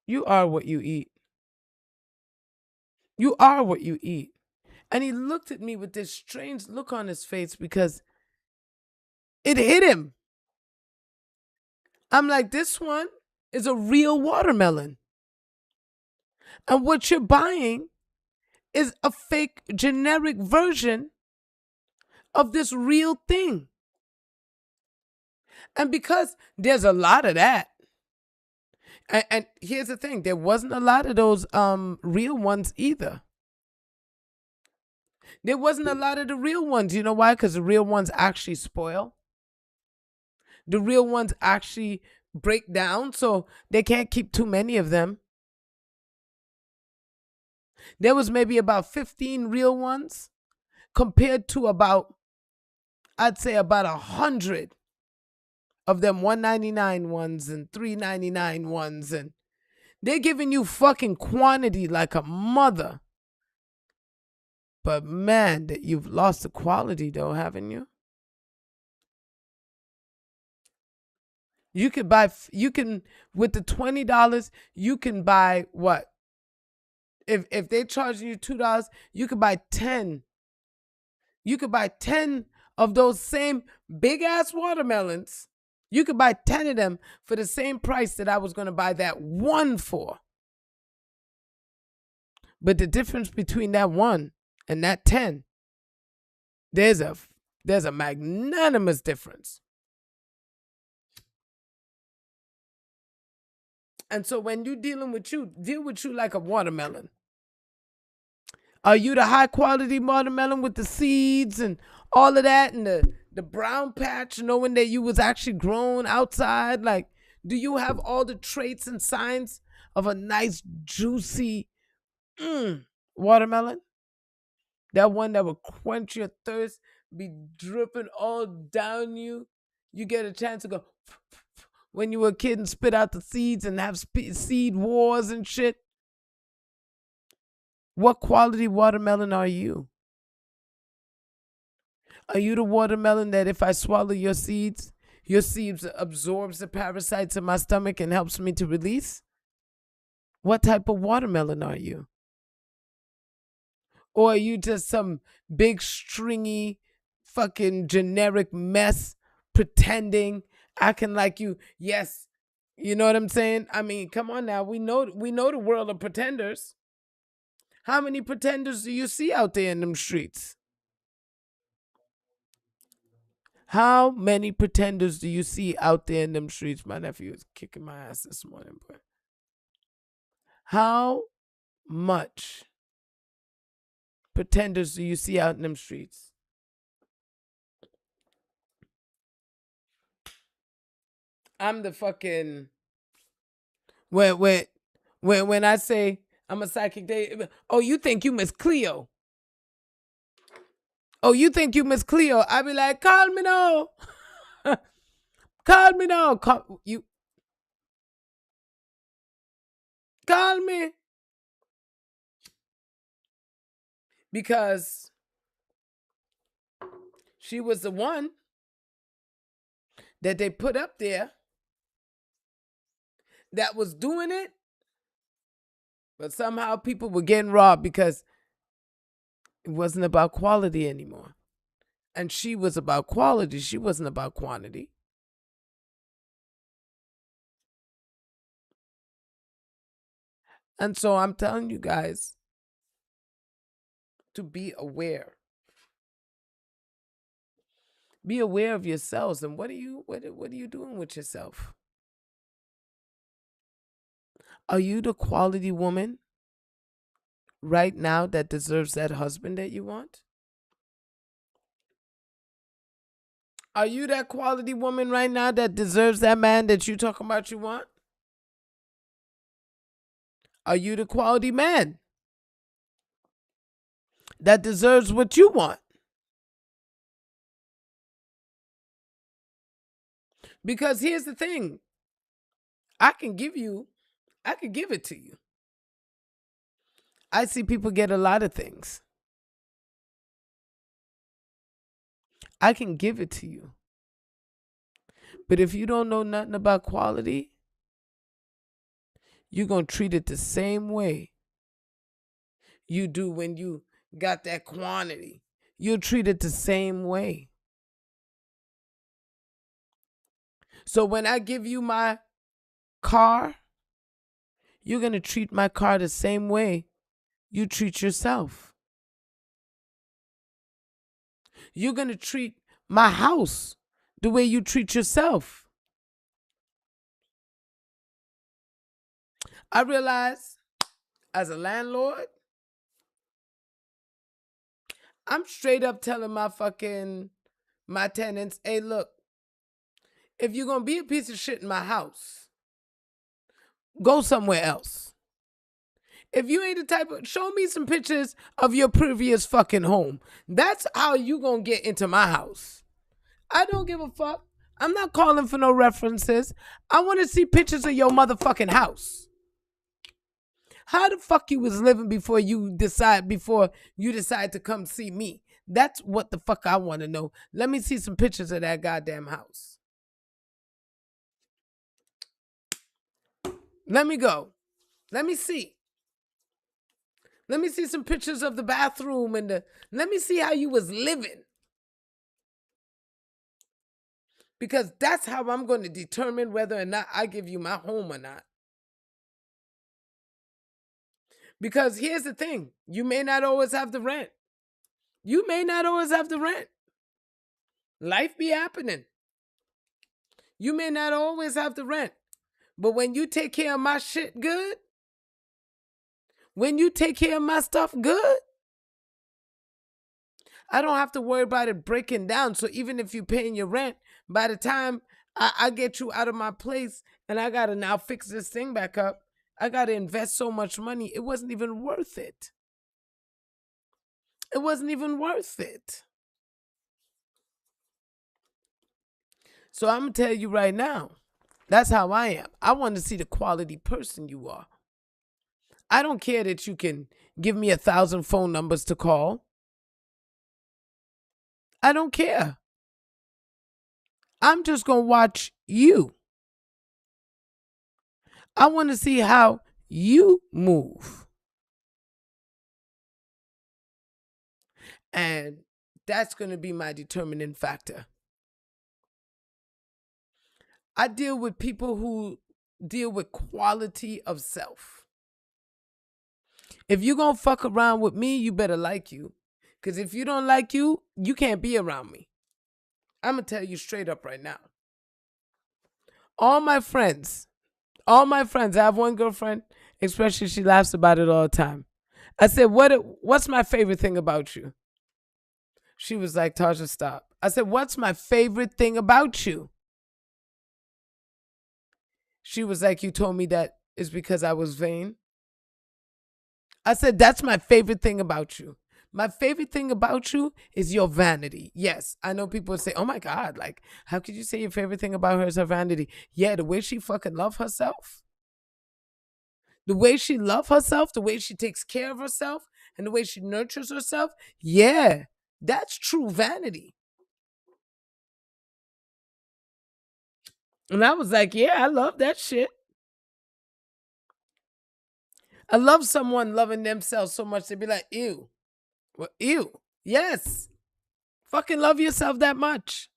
you are what you eat. You are what you eat. And he looked at me with this strange look on his face because it hit him. I'm like, this one is a real watermelon. And what you're buying is a fake generic version of this real thing. And because there's a lot of that, and here's the thing, there wasn't a lot of those real ones either. There wasn't a lot of the real ones. You know why? Because the real ones actually spoil. The real ones actually break down, so they can't keep too many of them. There was maybe about 15 real ones compared to about, I'd say about 100 of them $1.99 ones and $3.99 ones, and they're giving you fucking quantity like a mother. But man, that you've lost the quality though, haven't you? You can with the $20, you can buy what? If they're charging you $2, you could buy 10. You could buy 10 of those same big ass watermelons. You could buy 10 of them for the same price that I was going to buy that one for. But the difference between that one and that 10, there's a magnanimous difference. And so when you dealing with you, deal with you like a watermelon. Are you the high quality watermelon with the seeds and all of that and the brown patch, knowing that you was actually grown outside? Like, do you have all the traits and signs of a nice, juicy watermelon? That one that will quench your thirst, be dripping all down you. You get a chance to go when you were a kid and spit out the seeds and have seed wars and shit. What quality watermelon are you? Are you the watermelon that if I swallow your seeds absorbs the parasites in my stomach and helps me to release? What type of watermelon are you? Or are you just some big stringy fucking generic mess pretending, acting like you, yes, you know what I'm saying? I mean, come on now. We know the world of pretenders. How many pretenders do you see out there in them streets? How many pretenders do you see out there in them streets? My nephew was kicking my ass this morning, but how much pretenders do you see out in them streets? I'm the fucking when I say I'm a psychic, oh, you think you Miss Cleo? Oh, you think you Miss Cleo? I be like, call me now. Call me now. Call me. Because she was the one that they put up there that was doing it. But somehow people were getting robbed because it wasn't about quality anymore. And she was about quality. She wasn't about quantity. And so I'm telling you guys to be aware. Be aware of yourselves, and what are you doing with yourself? Are you the quality woman right now that deserves that husband that you want? Are you that quality woman right now that deserves that man that you talking about you want? Are you the quality man that deserves what you want? Because here's the thing. I can give it to you. I see people get a lot of things. I can give it to you. But if you don't know nothing about quality, you're going to treat it the same way you do when you got that quantity. You'll treat it the same way. So when I give you my car, you're going to treat my car the same way you treat yourself. You're going to treat my house the way you treat yourself. I realize as a landlord, I'm straight up telling my tenants, hey, look, if you're going to be a piece of shit in my house, go somewhere else. If you ain't the type of, show me some pictures of your previous fucking home. That's how you going to get into my house. I don't give a fuck. I'm not calling for no references. I want to see pictures of your motherfucking house. How the fuck you was living before you decide to come see me? That's what the fuck I want to know. Let me see some pictures of that goddamn house. Let me go. Let me see. Let me see some pictures of the bathroom let me see how you was living. Because that's how I'm going to determine whether or not I give you my home or not. Because here's the thing. You may not always have the rent. You may not always have the rent. Life be happening. You may not always have the rent. But when you take care of my shit good, when you take care of my stuff good, I don't have to worry about it breaking down. So even if you're paying your rent, by the time I get you out of my place and I got to now fix this thing back up, I got to invest so much money. It wasn't even worth it. It wasn't even worth it. So I'm going to tell you right now, that's how I am. I want to see the quality person you are. I don't care that you can give me 1,000 phone numbers to call. I don't care. I'm just going to watch you. I want to see how you move. And that's going to be my determining factor. I deal with people who deal with quality of self. If you're going to fuck around with me, you better like you. Because if you don't like you, you can't be around me. I'm going to tell you straight up right now. All my friends, I have one girlfriend, especially she laughs about it all the time. I said, what's my favorite thing about you? She was like, Tasha, stop. I said, what's my favorite thing about you? She was like, you told me that it's because I was vain. I said, that's my favorite thing about you. My favorite thing about you is your vanity. Yes, I know people say, oh my God, like, how could you say your favorite thing about her is her vanity? Yeah, the way she fucking love herself. The way she love herself, the way she takes care of herself, and the way she nurtures herself. Yeah, that's true vanity. And I was like, yeah, I love that shit. I love someone loving themselves so much, they'd be like, ew. Well, ew. Yes. Fucking love yourself that much.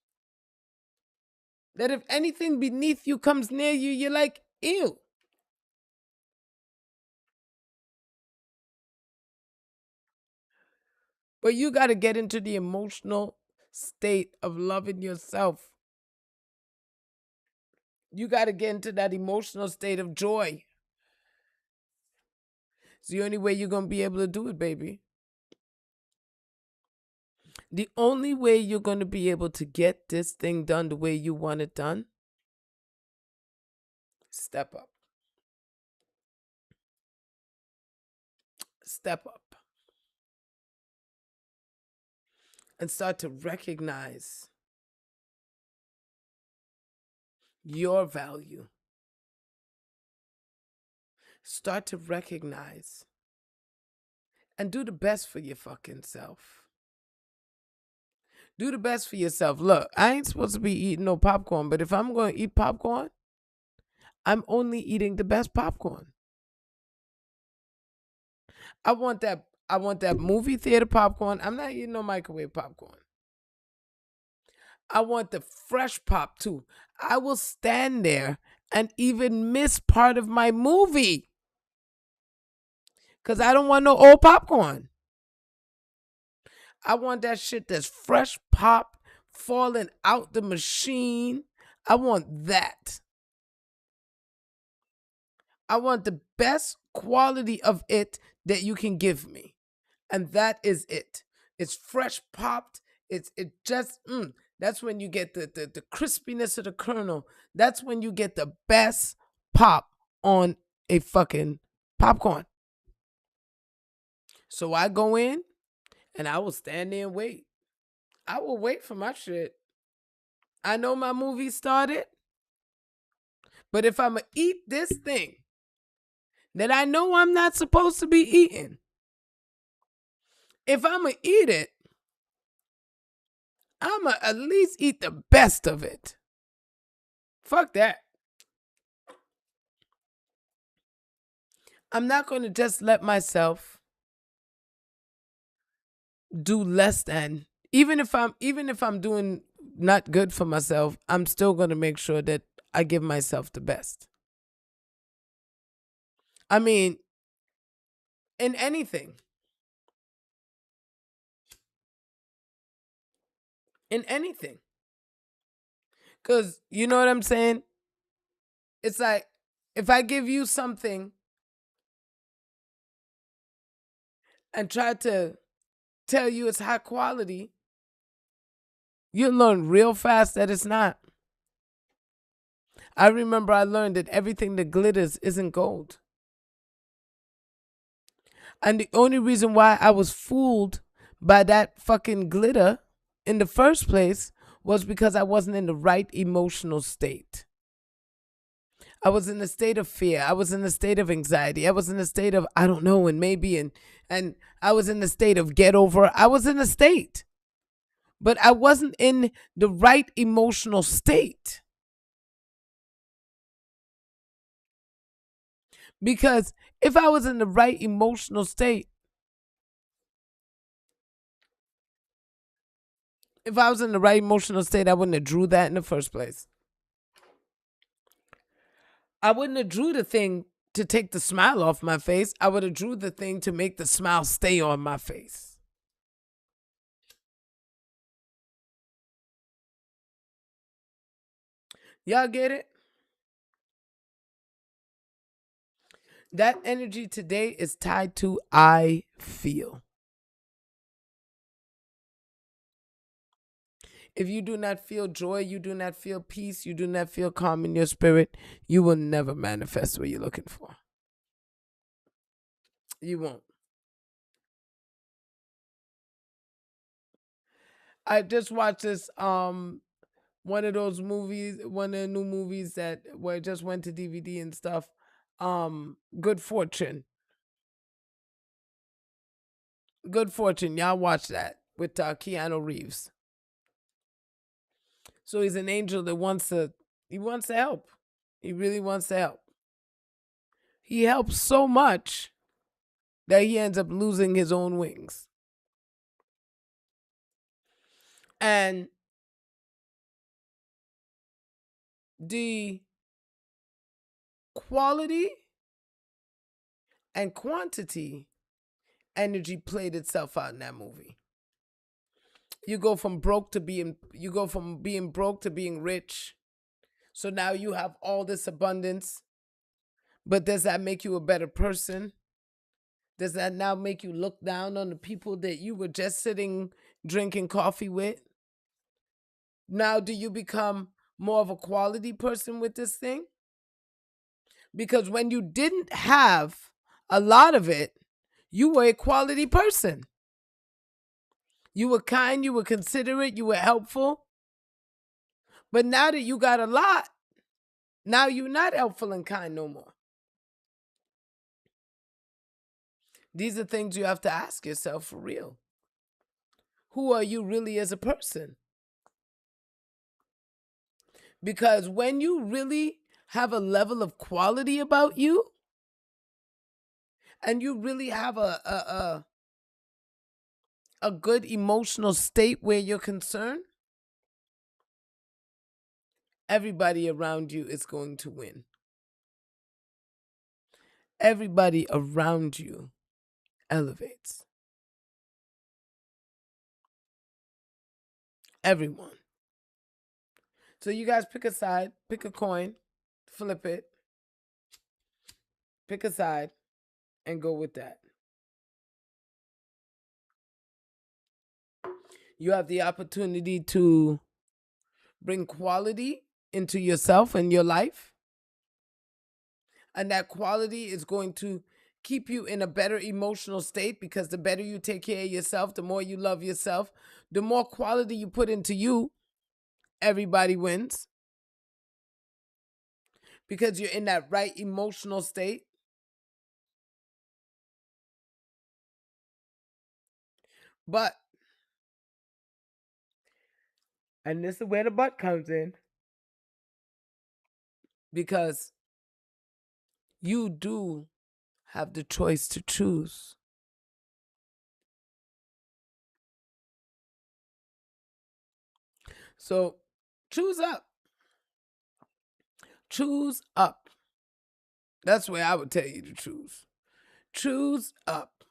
That if anything beneath you comes near you, you're like, ew. But you got to get into the emotional state of loving yourself. You got to get into that emotional state of joy. It's the only way you're going to be able to do it, baby. The only way you're going to be able to get this thing done the way you want it done, step up. Step up. And start to recognize your value. Start to recognize and do the best for your fucking self. Do the best for yourself. Look, I ain't supposed to be eating no popcorn, but if I'm going to eat popcorn, I'm only eating the best popcorn. I want that movie theater popcorn. I'm not eating no microwave popcorn. I want the fresh pop too. I will stand there and even miss part of my movie because I don't want no old popcorn. I want that shit that's fresh pop falling out the machine. I want that. I want the best quality of it that you can give me. And that is it. It's fresh popped. That's when you get the crispiness of the kernel. That's when you get the best pop on a fucking popcorn. So I go in and I will stand there and wait. I will wait for my shit. I know my movie started. But if I'm going to eat this thing that I know I'm not supposed to be eating, if I'm going to eat it, I'm going to at least eat the best of it. Fuck that. I'm not going to just let myself do less than. Even if I'm doing not good for myself, I'm still going to make sure that I give myself the best. I mean, in anything. In anything. Because you know what I'm saying? It's like, if I give you something and try to tell you it's high quality, you'll learn real fast that it's not. I remember I learned that everything that glitters isn't gold. And the only reason why I was fooled by that fucking glitter in the first place was because I wasn't in the right emotional state. I was in a state of fear. I was in a state of anxiety. I was in a state of, I don't know, and maybe, and I was in a state of get over. I was in a state, but I wasn't in the right emotional state. Because if I was in the right emotional state, I wouldn't have drew that in the first place. I wouldn't have drew the thing to take the smile off my face. I would have drew the thing to make the smile stay on my face. Y'all get it? That energy today is tied to I feel. If you do not feel joy, you do not feel peace, you do not feel calm in your spirit, you will never manifest what you're looking for. You won't. I just watched this one of those movies, one of the new movies that where it just went to DVD and stuff. Good Fortune. Good Fortune. Y'all watch that with Keanu Reeves. So he's an angel that wants to help. He really wants to help. He helps so much that he ends up losing his own wings. And the quality and quantity energy played itself out in that movie. You go from broke to being broke to being rich. So now you have all this abundance. But does that make you a better person? Does that now make you look down on the people that you were just sitting drinking coffee with? Now do you become more of a quality person with this thing? Because when you didn't have a lot of it, you were a quality person. You were kind, you were considerate, you were helpful. But now that you got a lot, now you're not helpful and kind no more. These are things you have to ask yourself for real. Who are you really as a person? Because when you really have a level of quality about you, and you really have a good emotional state where you're concerned, everybody around you is going to win. Everybody around you elevates. Everyone. So you guys pick a side, pick a coin, flip it, pick a side, and go with that. You have the opportunity to bring quality into yourself and your life. And that quality is going to keep you in a better emotional state, because the better you take care of yourself, the more you love yourself, the more quality you put into you, everybody wins. Because you're in that right emotional state. But, and this is where the but comes in, because you do have the choice to choose. So choose up. Choose up. That's where I would tell you to choose. Choose up.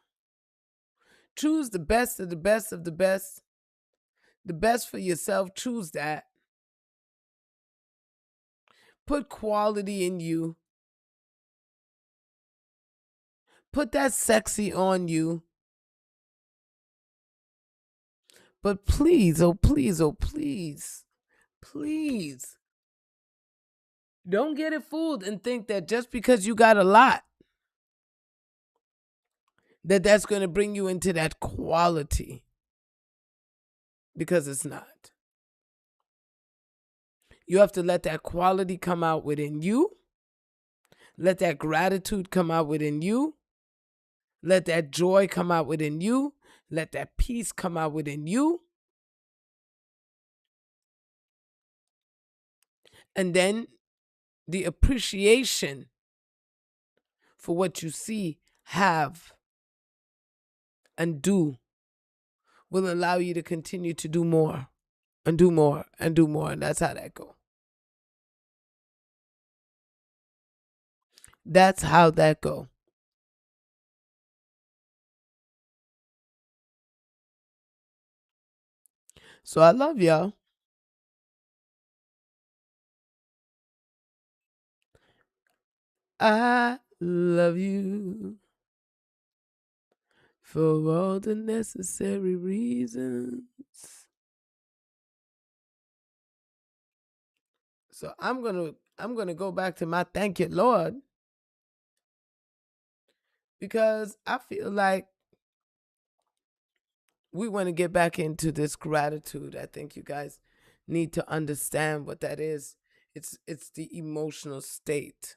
Choose the best of the best of the best. The best for yourself. Choose that. Put quality in you. Put that sexy on you. But please, oh please, oh please, please, don't get it fooled and think that just because you got a lot, that's going to bring you into that quality. Because it's not. You have to let that quality come out within you. Let that gratitude come out within you. Let that joy come out within you. Let that peace come out within you. And then the appreciation for what you see, have, and do will allow you to continue to do more and do more and do more. And that's how that goes. That's how that go. So I love y'all. I love you for all the necessary reasons. So I'm gonna go back to my thank you, Lord, because I feel like we want to get back into this gratitude. I think you guys need to understand what that is. It's the emotional state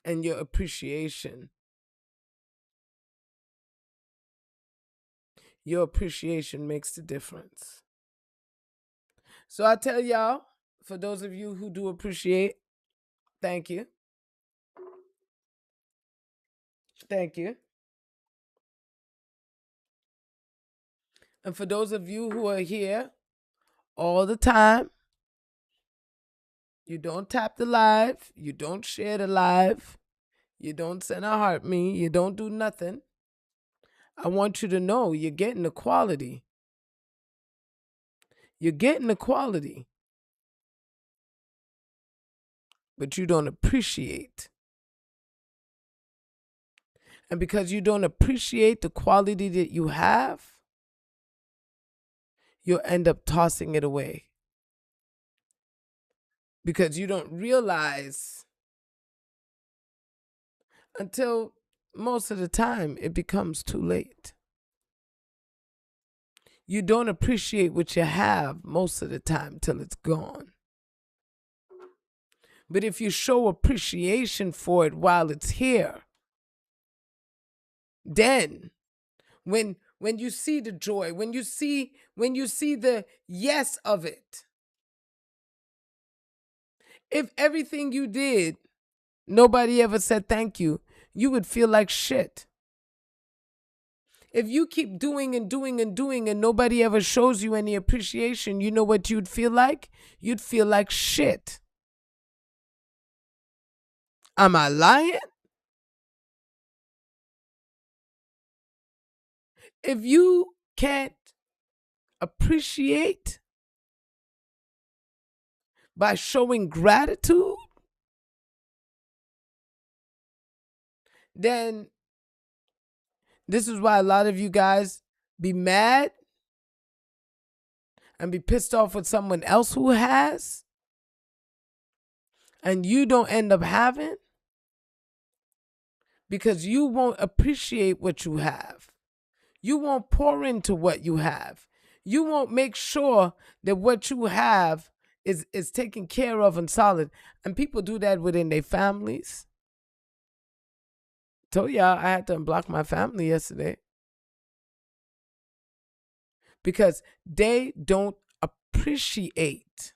and your appreciation. Your appreciation makes the difference. So I tell y'all, for those of you who do appreciate, thank you. Thank you. And for those of you who are here all the time, you don't tap the live, you don't share the live, you don't send a heart me, you don't do nothing. I want you to know you're getting the quality. You're getting the quality, but you don't appreciate. And because you don't appreciate the quality that you have, you'll end up tossing it away. Because you don't realize until most of the time it becomes too late. You don't appreciate what you have most of the time till it's gone. But if you show appreciation for it while it's here, then when you see the joy, when you see the yes of it, if everything you did, nobody ever said thank you, you would feel like shit. If you keep doing and doing and doing and nobody ever shows you any appreciation, you know what you'd feel like? You'd feel like shit. Am I lying? If you can't appreciate by showing gratitude, then this is why a lot of you guys be mad and be pissed off with someone else who has, and you don't end up having, because you won't appreciate what you have. You won't pour into what you have. You won't make sure that what you have is taken care of and solid. And people do that within their families. Told y'all I had to unblock my family yesterday. Because they don't appreciate.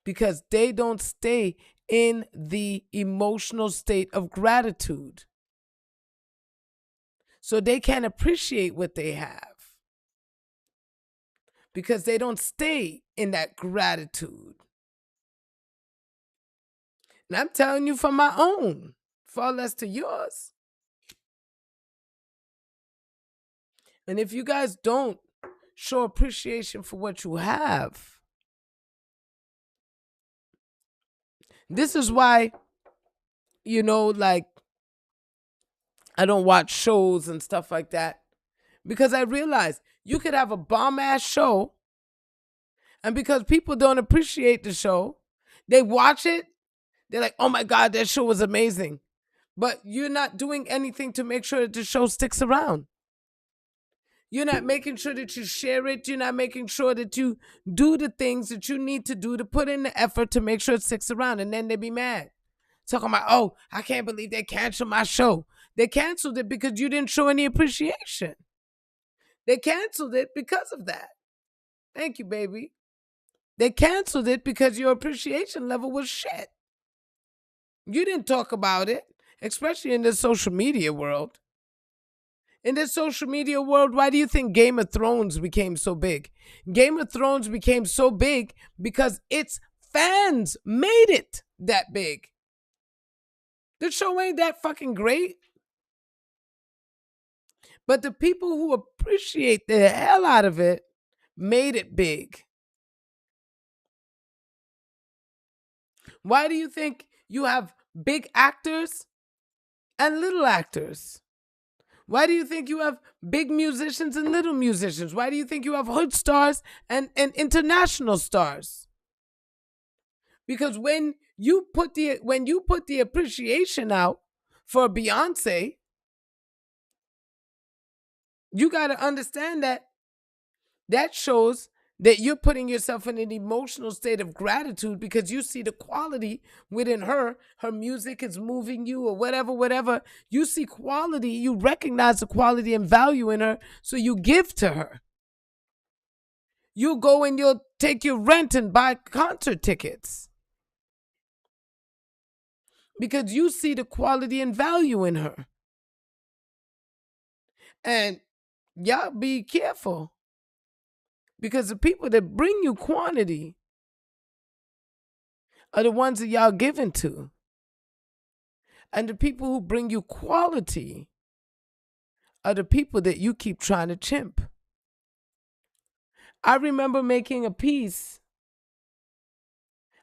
Because they don't stay in the emotional state of gratitude. So they can't appreciate what they have. Because they don't stay in that gratitude. And I'm telling you from my own, far less to yours. And if you guys don't show appreciation for what you have, this is why, like, I don't watch shows and stuff like that. Because I realize you could have a bomb-ass show, and because people don't appreciate the show, they watch it, they're like, oh my God, that show was amazing. But you're not doing anything to make sure that the show sticks around. You're not making sure that you share it. You're not making sure that you do the things that you need to do to put in the effort to make sure it sticks around. And then they be mad. Talking about, oh, I can't believe they canceled my show. They canceled it because you didn't show any appreciation. They canceled it because of that. Thank you, baby. They canceled it because your appreciation level was shit. You didn't talk about it, especially in the social media world. In this social media world, why do you think Game of Thrones became so big? Game of Thrones became so big because its fans made it that big. The show ain't that fucking great. But the people who appreciate the hell out of it made it big. Why do you think you have big actors and little actors? Why do you think you have big musicians and little musicians? Why do you think you have hood stars and international stars? Because when you put the appreciation out for Beyonce, you got to understand that shows that you're putting yourself in an emotional state of gratitude because you see the quality within her. Her music is moving you or whatever. You see quality, you recognize the quality and value in her, so you give to her. You go and you'll take your rent and buy concert tickets because you see the quality and value in her. And y'all be careful. Because the people that bring you quantity are the ones that y'all giving to. And the people who bring you quality are the people that you keep trying to chimp. I remember making a piece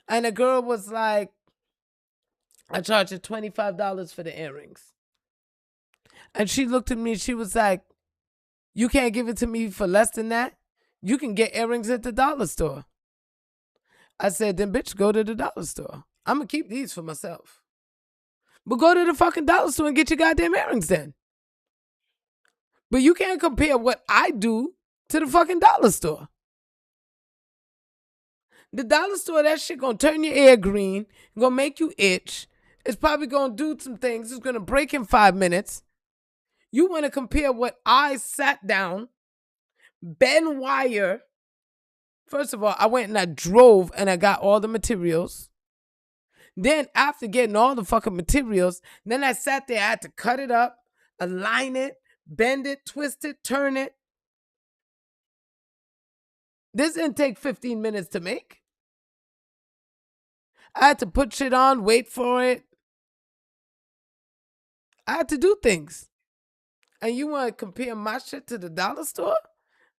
and a girl was like, I charged her $25 for the earrings. And she looked at me, she was like, you can't give it to me for less than that? You can get earrings at the dollar store. I said, then bitch, go to the dollar store. I'm going to keep these for myself. But go to the fucking dollar store and get your goddamn earrings then. But you can't compare what I do to the fucking dollar store. The dollar store, that shit gonna turn your hair green, gonna make you itch. It's probably gonna do some things. It's gonna break in 5 minutes. You wanna compare what I sat down, bend wire. First of all, I went and I drove and I got all the materials. Then after getting all the fucking materials, then I sat there, I had to cut it up, align it, bend it, twist it, turn it. This didn't take 15 minutes to make. I had to put shit on, wait for it. I had to do things. And you want to compare my shit to the dollar store?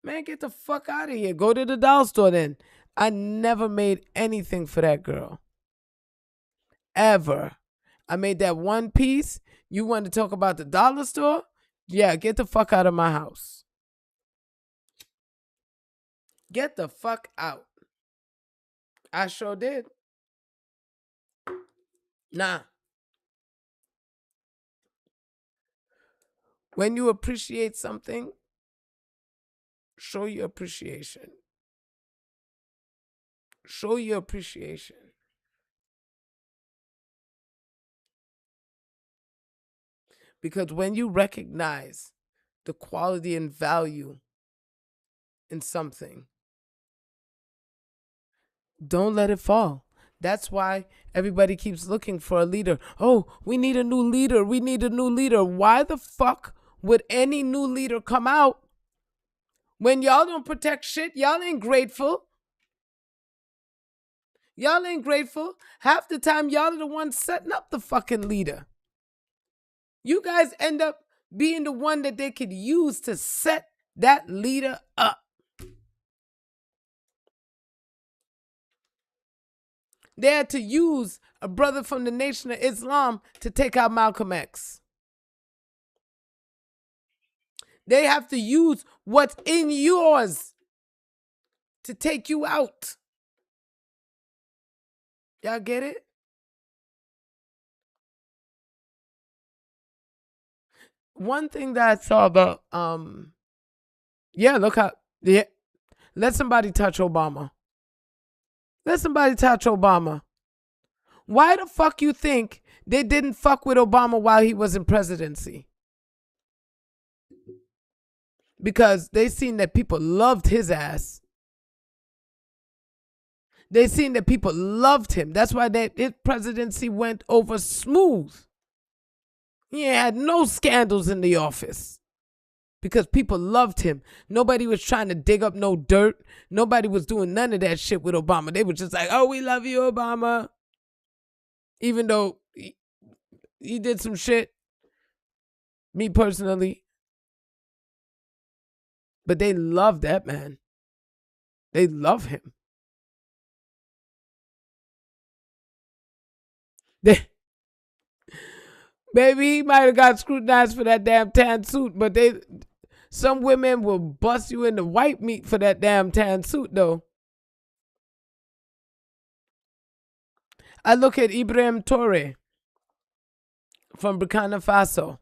Man, get the fuck out of here. Go to the dollar store then. I never made anything for that girl. Ever. I made that one piece. You want to talk about the dollar store? Yeah, get the fuck out of my house. Get the fuck out. I sure did. Nah. When you appreciate something, show your appreciation. Show your appreciation. Because when you recognize the quality and value in something, don't let it fall. That's why everybody keeps looking for a leader. Oh, we need a new leader. We need a new leader. Why the fuck would any new leader come out when y'all don't protect shit? Y'all ain't grateful. Y'all ain't grateful. Half the time, y'all are the ones setting up the fucking leader. You guys end up being the one that they could use to set that leader up. They had to use a brother from the Nation of Islam to take out Malcolm X. They have to use what's in yours to take you out. Y'all get it? One thing that I saw about, look how, let somebody touch Obama. Let somebody touch Obama. Why the fuck you think they didn't fuck with Obama while he was in presidency? Because they seen that people loved his ass. They seen that people loved him. That's why his presidency went over smooth. He had no scandals in the office. Because people loved him. Nobody was trying to dig up no dirt. Nobody was doing none of that shit with Obama. They were just like, oh, we love you, Obama. Even though he did some shit. Me personally. But they love that man. They love him. Baby, he might have got scrutinized for that damn tan suit, but some women will bust you in the white meat for that damn tan suit, though. I look at Ibrahim Traoré from Burkina Faso.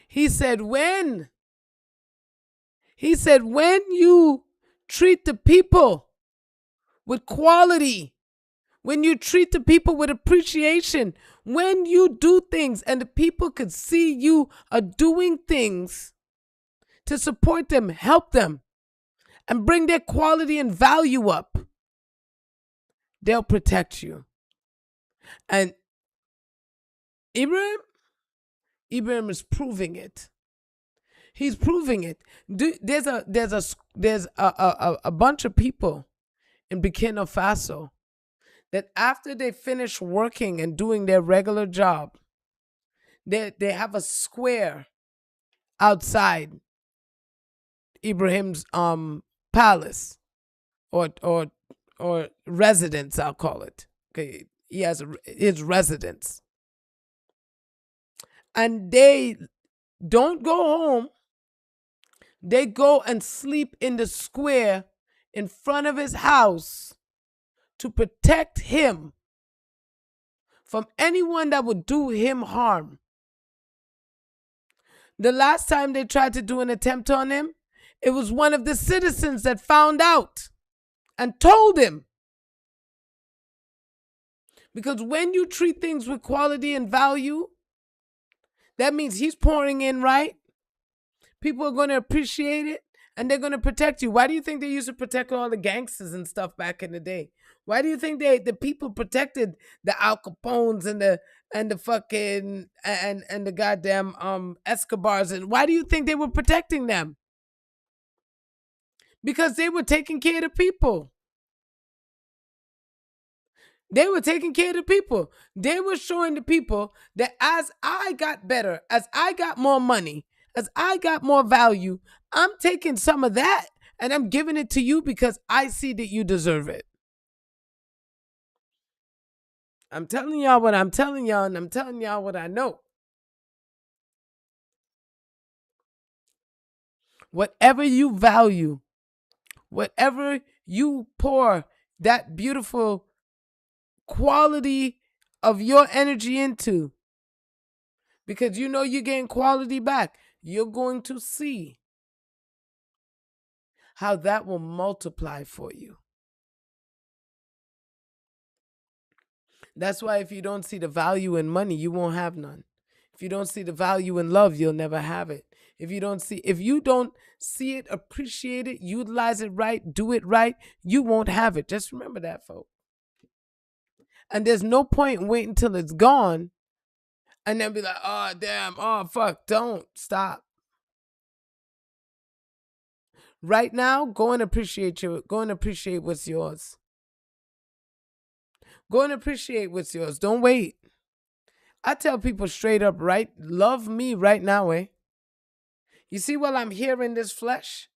He said, when you treat the people with quality, when you treat the people with appreciation, when you do things and the people could see you are doing things to support them, help them, and bring their quality and value up, they'll protect you. And Ibrahim is proving it. He's proving it. There's a bunch of people in Burkina Faso that after they finish working and doing their regular job, they have a square outside Ibrahim's palace or residence, I'll call it. Okay, he has his residence, and they don't go home. They go and sleep in the square in front of his house to protect him from anyone that would do him harm. The last time they tried to do an attempt on him, it was one of the citizens that found out and told him. Because when you treat things with quality and value, that means he's pouring in right. People are going to appreciate it and they're going to protect you. Why do you think they used to protect all the gangsters and stuff back in the day? Why do you think the people protected the Al Capones and the fucking and the goddamn Escobars, and why do you think they were protecting them? Because they were taking care of the people. They were taking care of the people. They were showing the people that as I got better, as I got more money, as I got more value, I'm taking some of that and I'm giving it to you because I see that you deserve it. I'm telling y'all what I'm telling y'all, and I'm telling y'all what I know. Whatever you value, whatever you pour that beautiful quality of your energy into, because you know you're getting quality back, you're going to see how that will multiply for you. That's why if you don't see the value in money, you won't have none. If you don't see the value in love, you'll never have it. If you don't see it, appreciate it, utilize it right, do it right, you won't have it. Just remember that, folks. And there's no point in waiting until it's gone and then be like, oh, damn, oh, fuck, don't. Stop. Right now, go and appreciate what's yours. Go and appreciate what's yours. Don't wait. I tell people straight up, right? Love me right now, eh? You see, while I'm here in this flesh,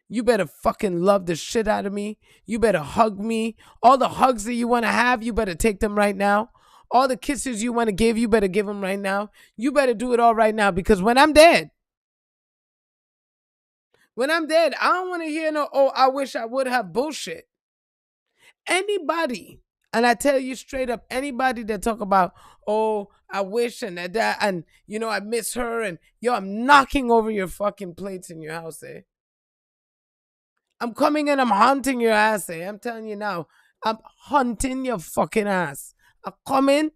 you better fucking love the shit out of me. You better hug me. All the hugs that you want to have, you better take them right now. All the kisses you want to give, you better give them right now. You better do it all right now, because when I'm dead, I don't want to hear no, oh, I wish I would have bullshit. Anybody, and I tell you straight up, anybody that talk about, oh, I wish and that, and you know, I miss her, and yo, I'm knocking over your fucking plates in your house, eh? I'm coming and I'm hunting your ass, eh? I'm telling you now, I'm hunting your fucking ass. I come in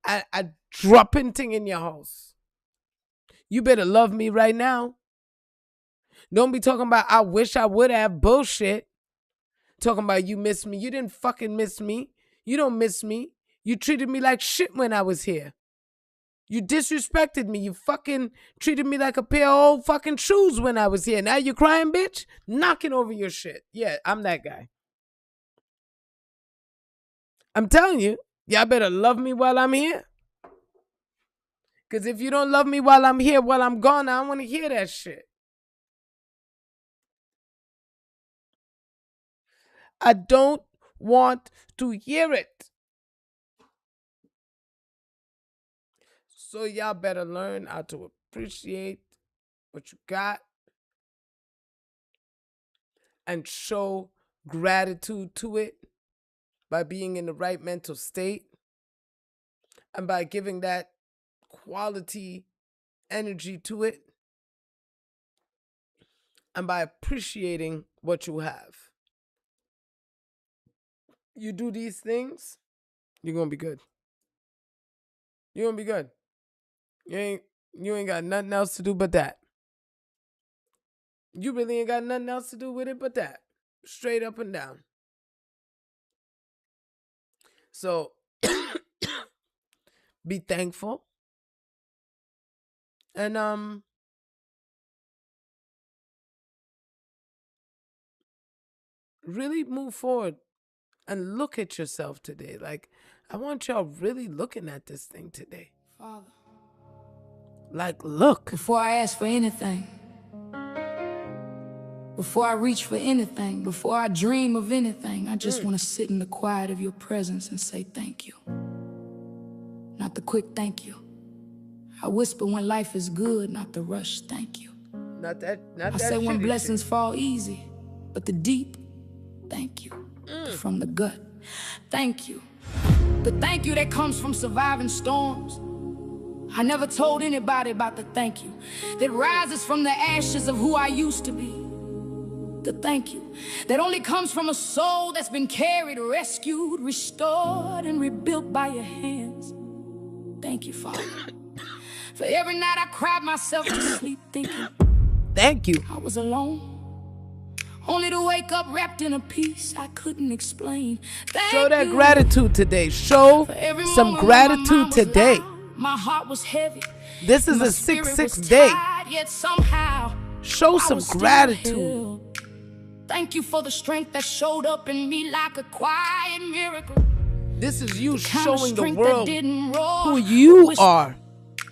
and I dropping thing in your house. You better love me right now. Don't be talking about I wish I would have bullshit. Talking about you miss me. You didn't fucking miss me. You don't miss me. You treated me like shit when I was here. You disrespected me. You fucking treated me like a pair of old fucking shoes when I was here. Now you crying, bitch? Knocking over your shit. Yeah, I'm that guy. I'm telling you, y'all better love me while I'm here. Because if you don't love me while I'm here, while I'm gone, I don't want to hear that shit. I don't want to hear it. So y'all better learn how to appreciate what you got and show gratitude to it by being in the right mental state and by giving that quality energy to it and by appreciating what you have. You do these things, you're going to be good. You're going to be good. You ain't got nothing else to do but that. You really ain't got nothing else to do with it but that. Straight up and down. So be thankful. And really move forward and look at yourself today. Like, I want y'all really looking at this thing today. Father, Like, look. Before I ask for anything, before I reach for anything, before I dream of anything, I just want to sit in the quiet of your presence and say thank you. Not the quick thank you. I whisper when life is good, not the rush thank you. Not that I say when shitty blessings shit. fall easy, but the deep, thank you. From the gut, thank you. The thank you that comes from surviving storms. I never told anybody about the thank you that rises from the ashes of who I used to be. The thank you that only comes from a soul that's been carried, rescued, restored, and rebuilt by your hands. Thank you, Father. For every night I cried myself to sleep thinking Thank you. I was alone, only to wake up wrapped in a peace I couldn't explain. Show that you. gratitude today. Show For every some moment when my mind gratitude was today. loud, my heart was heavy. This is My a spirit 6-6 was day. tired, yet somehow Show I some was still gratitude. healed. Thank you for the strength that showed up in me like a quiet miracle. This is you Kind of showing the strength world that didn't roar, who you whisper, are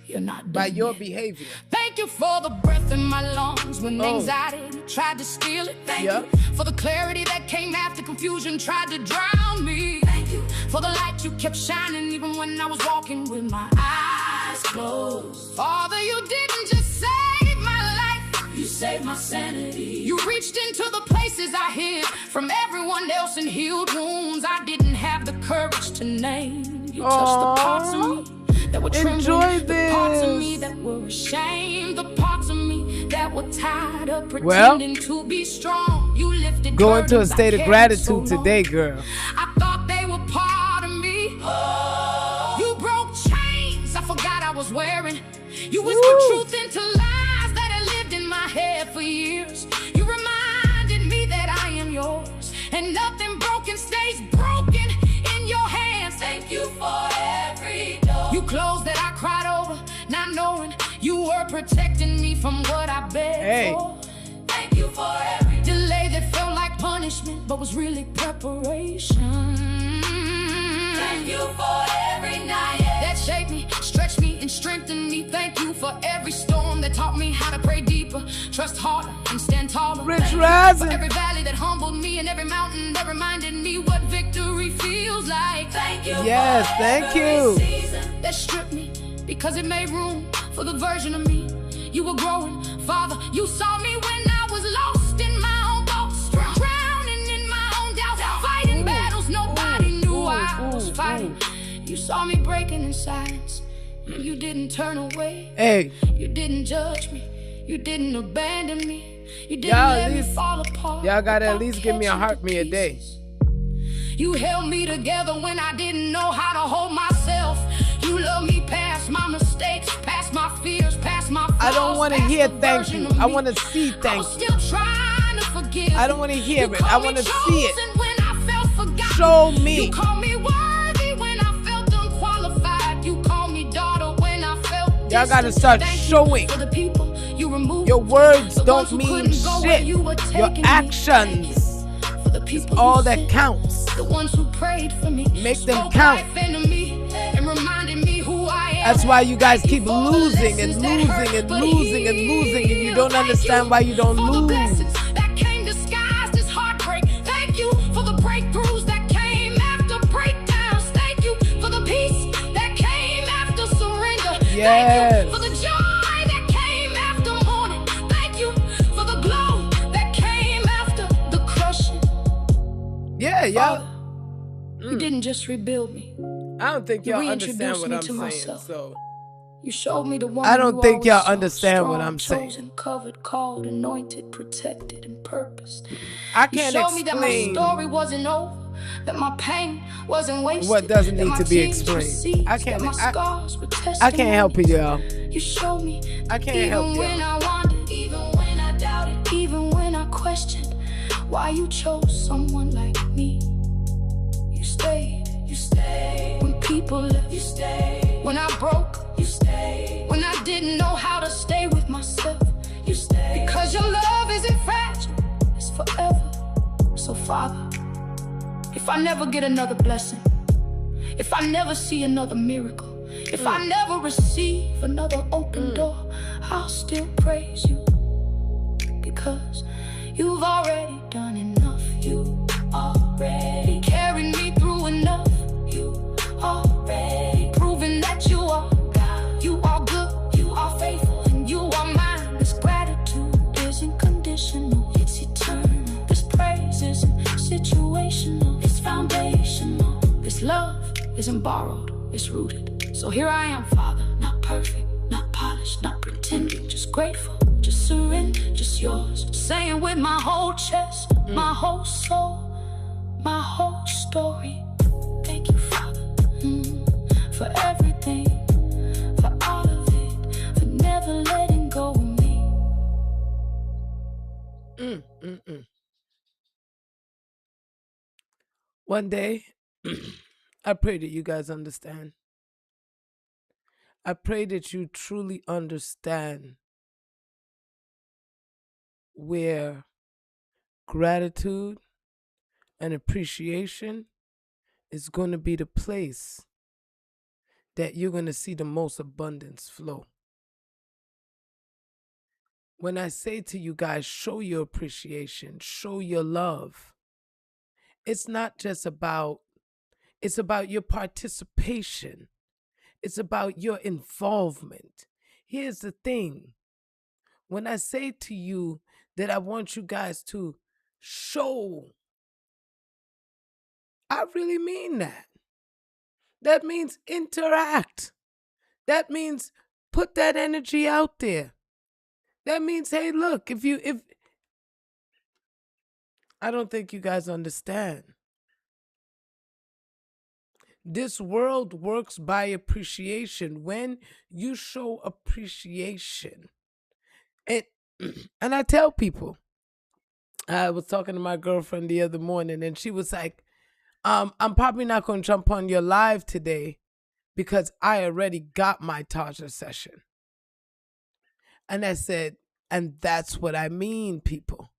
You're not by done your yet. behavior. Thank you for the breath in my lungs when Oh. anxiety tried to steal it. Thank Yep. you for the clarity that came after confusion tried to drown me. Thank you for the light you kept shining even when I was walking with my eyes closed. Father, you didn't just save my life, you saved my sanity. You reached into the places I hid from everyone else and healed wounds I didn't have the courage to name. You touched the parts of me that were trembling, Enjoy the parts of this. me that were ashamed, the parts of me that were tired of Well, pretending to be strong. You lifted Go into a burdens I state of carried gratitude so long. today, girl. I thought they were part of me. You broke chains I forgot I was wearing. You whispered Woo. truth into lies that had lived in my head for years. You reminded me that I am yours, and nothing broken stays broken in your hands. Thank you for every door you closed that I cried over, not knowing you were protecting me from what I begged Hey. for. Thank you for every delay that felt like punishment but was really preparation. Thank you for every night that shaped me, stretched me, and strengthened me. Thank you for every storm that taught me how to pray deeper, trust harder, and stand taller. Rich Thank you Rising. for every valley that humbled me and every mountain that reminded me what victory feels like. Thank you Yes, for thank every you. season that stripped me because it made room for the version of me you were growing. Father, you saw me when I was lost in my own thoughts, drowning in my own doubts, fighting battles nobody knew I was fighting. You saw me breaking in silence, and you didn't turn away. Hey, You didn't judge me, you didn't abandon me, you didn't Y'all let at me least- fall apart. y'all gotta at without least give me a catching heart the me a day. pieces. You held me together when I didn't know how to hold myself. You loved me past my mistakes, past my fears, past my flaws. I don't want to past hear the thank version you. of I me want to see I thank was you. still trying to forgive. I don't want to hear You it. I called want me to see it. chosen when I felt forgotten. Show me. You called me worthy when I felt unqualified. You called me daughter when I felt Y'all gotta distant. start Thank you showing. for the people you removed. Your words The ones don't who mean couldn't go where shit. you were Your taking me. actions For the people all you that sent. counts. The ones who prayed for me, Make them spoke count. life into me, and reminded me who I am. That's why you guys Thank keep you for the losing and lessons that losing hurt, and but losing and losing, and you heal. don't Thank understand why you don't for the lose. blessings that came disguised as heartbreak. Thank you for the breakthroughs that came after breakdowns. Thank you for the peace that came after surrender. Yes. Thank you for the joy that came after mourning. Thank you for the glow that came after the crushing. Yeah, y'all. Father, you didn't just rebuild me. I don't think You y'all understand reintroduced what me I'm to saying. myself. So You showed me the one I don't think y'all always saw, understand what strong, I'm saying. chosen, covered, called, anointed, protected, and purposed. I You can't showed me that my explain story wasn't over, that my pain wasn't wasted. what doesn't that need my to be tears were explained. seeds, I can't- that my I- scars were I can't help it, y'all. You showed me. I can't even help when y'all. I wandered, even when I doubted, even when I questioned why you chose someone like me. You stayed. You stayed. When people left, you stayed. When I broke, you stayed. When I didn't know how to stay with myself, you stayed. Because your love isn't fragile, it's forever. So Father, if I never get another blessing, if I never see another miracle, If I never receive another open door, I'll still praise you, because you've already done enough. You already carried me through enough. You already proven that you are God. You are good, you are faithful, and you are mine. This gratitude isn't conditional, it's eternal. This praise isn't situational, it's foundational. This love isn't borrowed, it's rooted. So here I am, Father, not perfect, not polished, not pretending, just grateful, just surrender, just yours. Saying with my whole chest, my whole soul, my whole story. Thank you, Father, for everything, for all of it, for never letting go of me. One day, I pray that you guys understand. I pray that you truly understand where gratitude and appreciation is going to be the place that you're going to see the most abundance flow. When I say to you guys, show your appreciation, show your love, it's not just about, it's about your participation. It's about your involvement. Here's the thing. When I say to you that I want you guys to show, I really mean that. That means interact. That means put that energy out there. That means, hey, look, if I don't think you guys understand. This world works by appreciation. When you show appreciation, and I tell people, I was talking to my girlfriend the other morning, and she was like, I'm probably not going to jump on your live today because I already got my Taja session. And I said, and that's what I mean, people.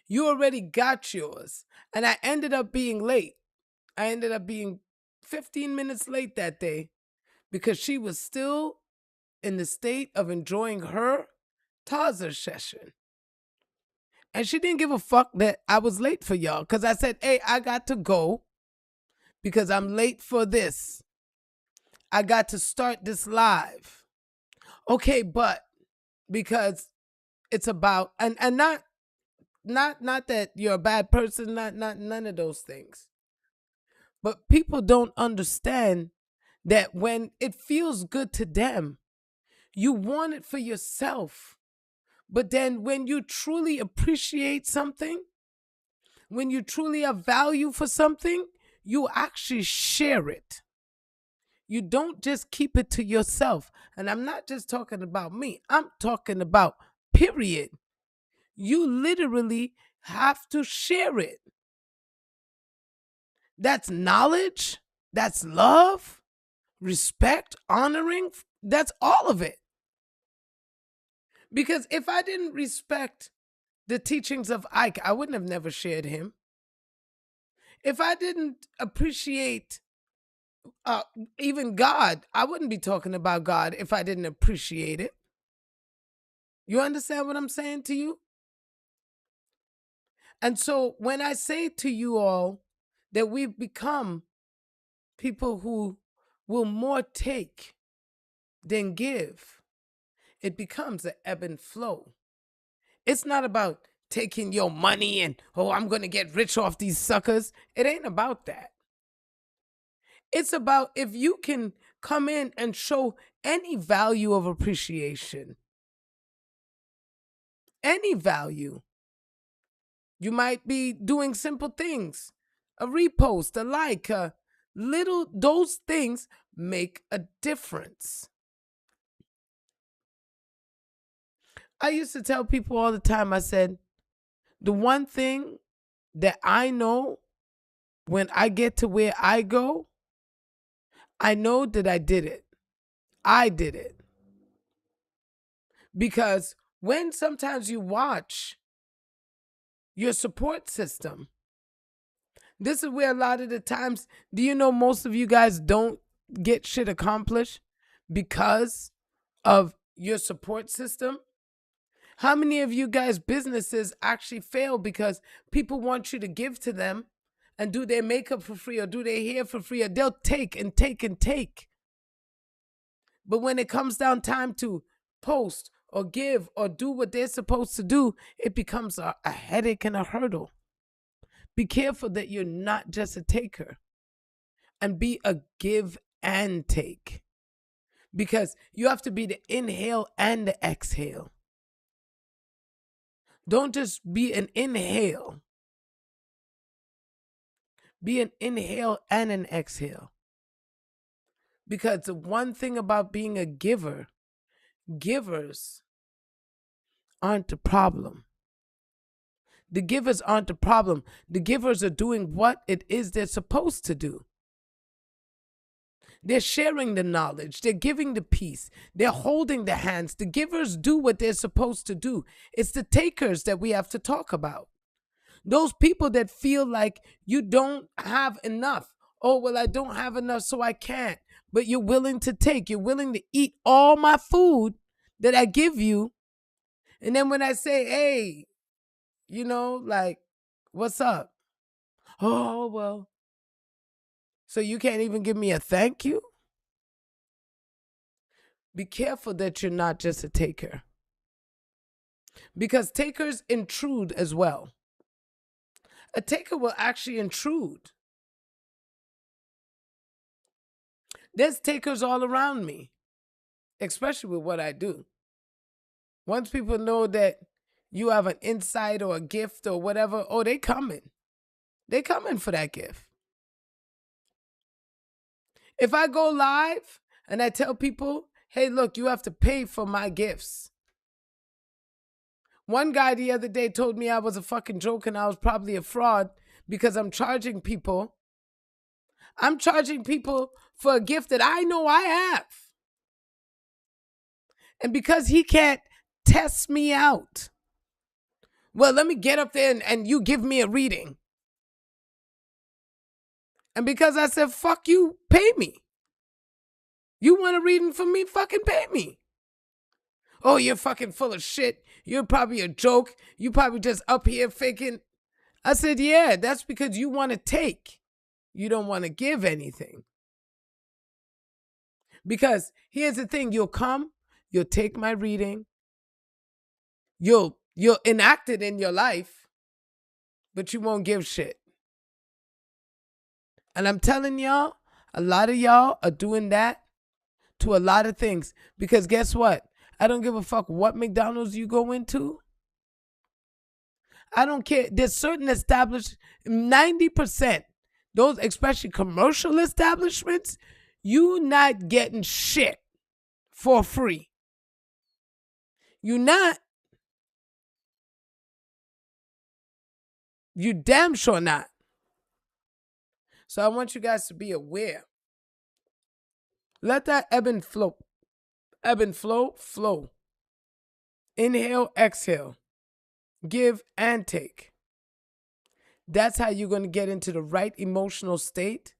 You already got yours. And I ended up being late. I ended up being 15 minutes late that day because she was still in the state of enjoying her Taza session. And she didn't give a fuck that I was late for y'all because I said, hey, I got to go because I'm late for this. I got to start this live. Okay, but because it's about, and not that you're a bad person, not none of those things. But people don't understand that when it feels good to them, you want it for yourself. But then when you truly appreciate something, when you truly have value for something, you actually share it. You don't just keep it to yourself. And I'm not just talking about me. I'm talking about period. You literally have to share it. That's knowledge. That's love, respect, honoring. That's all of it. Because if I didn't respect the teachings of Ike, I wouldn't have never shared him. If I didn't appreciate even God, I wouldn't be talking about God if I didn't appreciate it. You understand what I'm saying to you? And so when I say to you all that we've become people who will more take than give, it becomes an ebb and flow. It's not about taking your money and, oh, I'm going to get rich off these suckers. It ain't about that. It's about if you can come in and show any value of appreciation, any value. You might be doing simple things, a repost, a like, those things make a difference. I used to tell people all the time, I said, the one thing that I know when I get to where I go, I know that I did it. I did it. Because when sometimes you watch your support system, this is where a lot of the times, do you know most of you guys don't get shit accomplished because of your support system? How many of you guys' businesses actually fail because people want you to give to them and do their makeup for free or do their hair for free, or they'll take and take and take. But when it comes down time to post or give or do what they're supposed to do, it becomes a headache and a hurdle. Be careful that you're not just a taker, and be a give and take. Because you have to be the inhale and the exhale. Don't just be an inhale. Be an inhale and an exhale. Because the one thing about being a giver, givers aren't the problem. The givers aren't the problem. The givers are doing what it is they're supposed to do. They're sharing the knowledge. They're giving the peace. They're holding the hands. The givers do what they're supposed to do. It's the takers that we have to talk about. Those people that feel like you don't have enough. Oh, well, I don't have enough, so I can't. But you're willing to take. You're willing to eat all my food that I give you. And then when I say, hey, like, what's up? Oh, well. So you can't even give me a thank you? Be careful that you're not just a taker. Because takers intrude as well. A taker will actually intrude. There's takers all around me, especially with what I do. Once people know that you have an insight or a gift or whatever, oh, they coming. They coming for that gift. If I go live and I tell people, hey, look, you have to pay for my gifts. One guy the other day told me I was a fucking joke and I was probably a fraud because I'm charging people. I'm charging people for a gift that I know I have. And because he can't test me out, well, let me get up there and you give me a reading. And because I said, fuck you, pay me. You want a reading from me? Fucking pay me. Oh, you're fucking full of shit. You're probably a joke. You probably just up here faking. I said, yeah, that's because you want to take. You don't want to give anything. Because here's the thing. You'll come, you'll take my reading. You'll enact it in your life, but you won't give shit. And I'm telling y'all, a lot of y'all are doing that to a lot of things. Because guess what? I don't give a fuck what McDonald's you go into. I don't care. There's certain established 90%, those especially commercial establishments, you not getting shit for free. You not. You damn sure not. So I want you guys to be aware. Let that ebb and flow. Ebb and flow, flow. Inhale, exhale. Give and take. That's how you're going to get into the right emotional state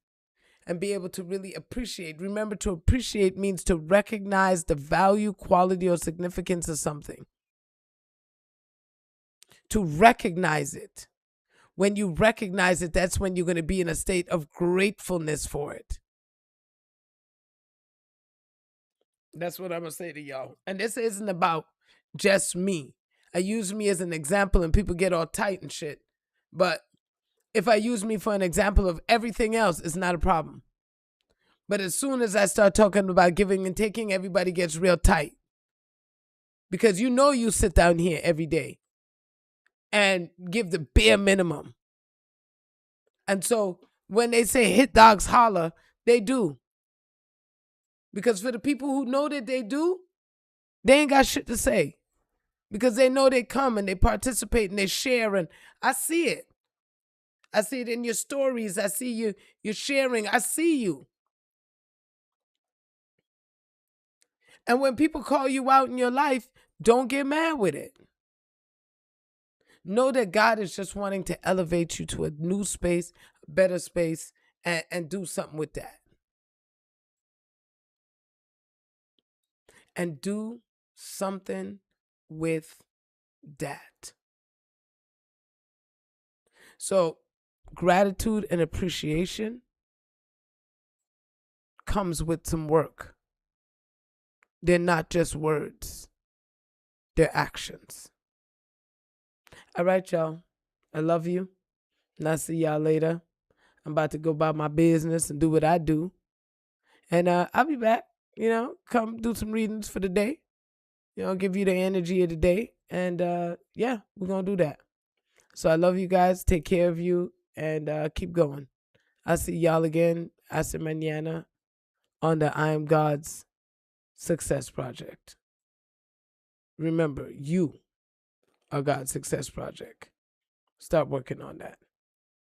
and be able to really appreciate. Remember, to appreciate means to recognize the value, quality, or significance of something. To recognize it. When you recognize it, that's when you're going to be in a state of gratefulness for it. That's what I'm going to say to y'all. And this isn't about just me. I use me as an example and people get all tight and shit. But if I use me for an example of everything else, it's not a problem. But as soon as I start talking about giving and taking, everybody gets real tight. Because you sit down here every day and give the bare minimum. And so when they say hit dogs holler, they do. Because for the people who know that they do, they ain't got shit to say. Because they know they come and they participate and they share. And I see it. I see it in your stories. I see you're sharing. I see you. And when people call you out in your life, don't get mad with it. Know that God is just wanting to elevate you to a new space, a better space, and do something with that. and do something with that. So gratitude and appreciation comes with some work. They're not just words, they're actions. All right, y'all. I love you. And I'll see y'all later. I'm about to go about my business and do what I do. And I'll be back, come do some readings for the day. Give you the energy of the day. And yeah, we're going to do that. So I love you guys. Take care of you and keep going. I'll see y'all again. Hasta mañana on the I Am God's Success Project. Remember, you are God's Success Project. Start working on that.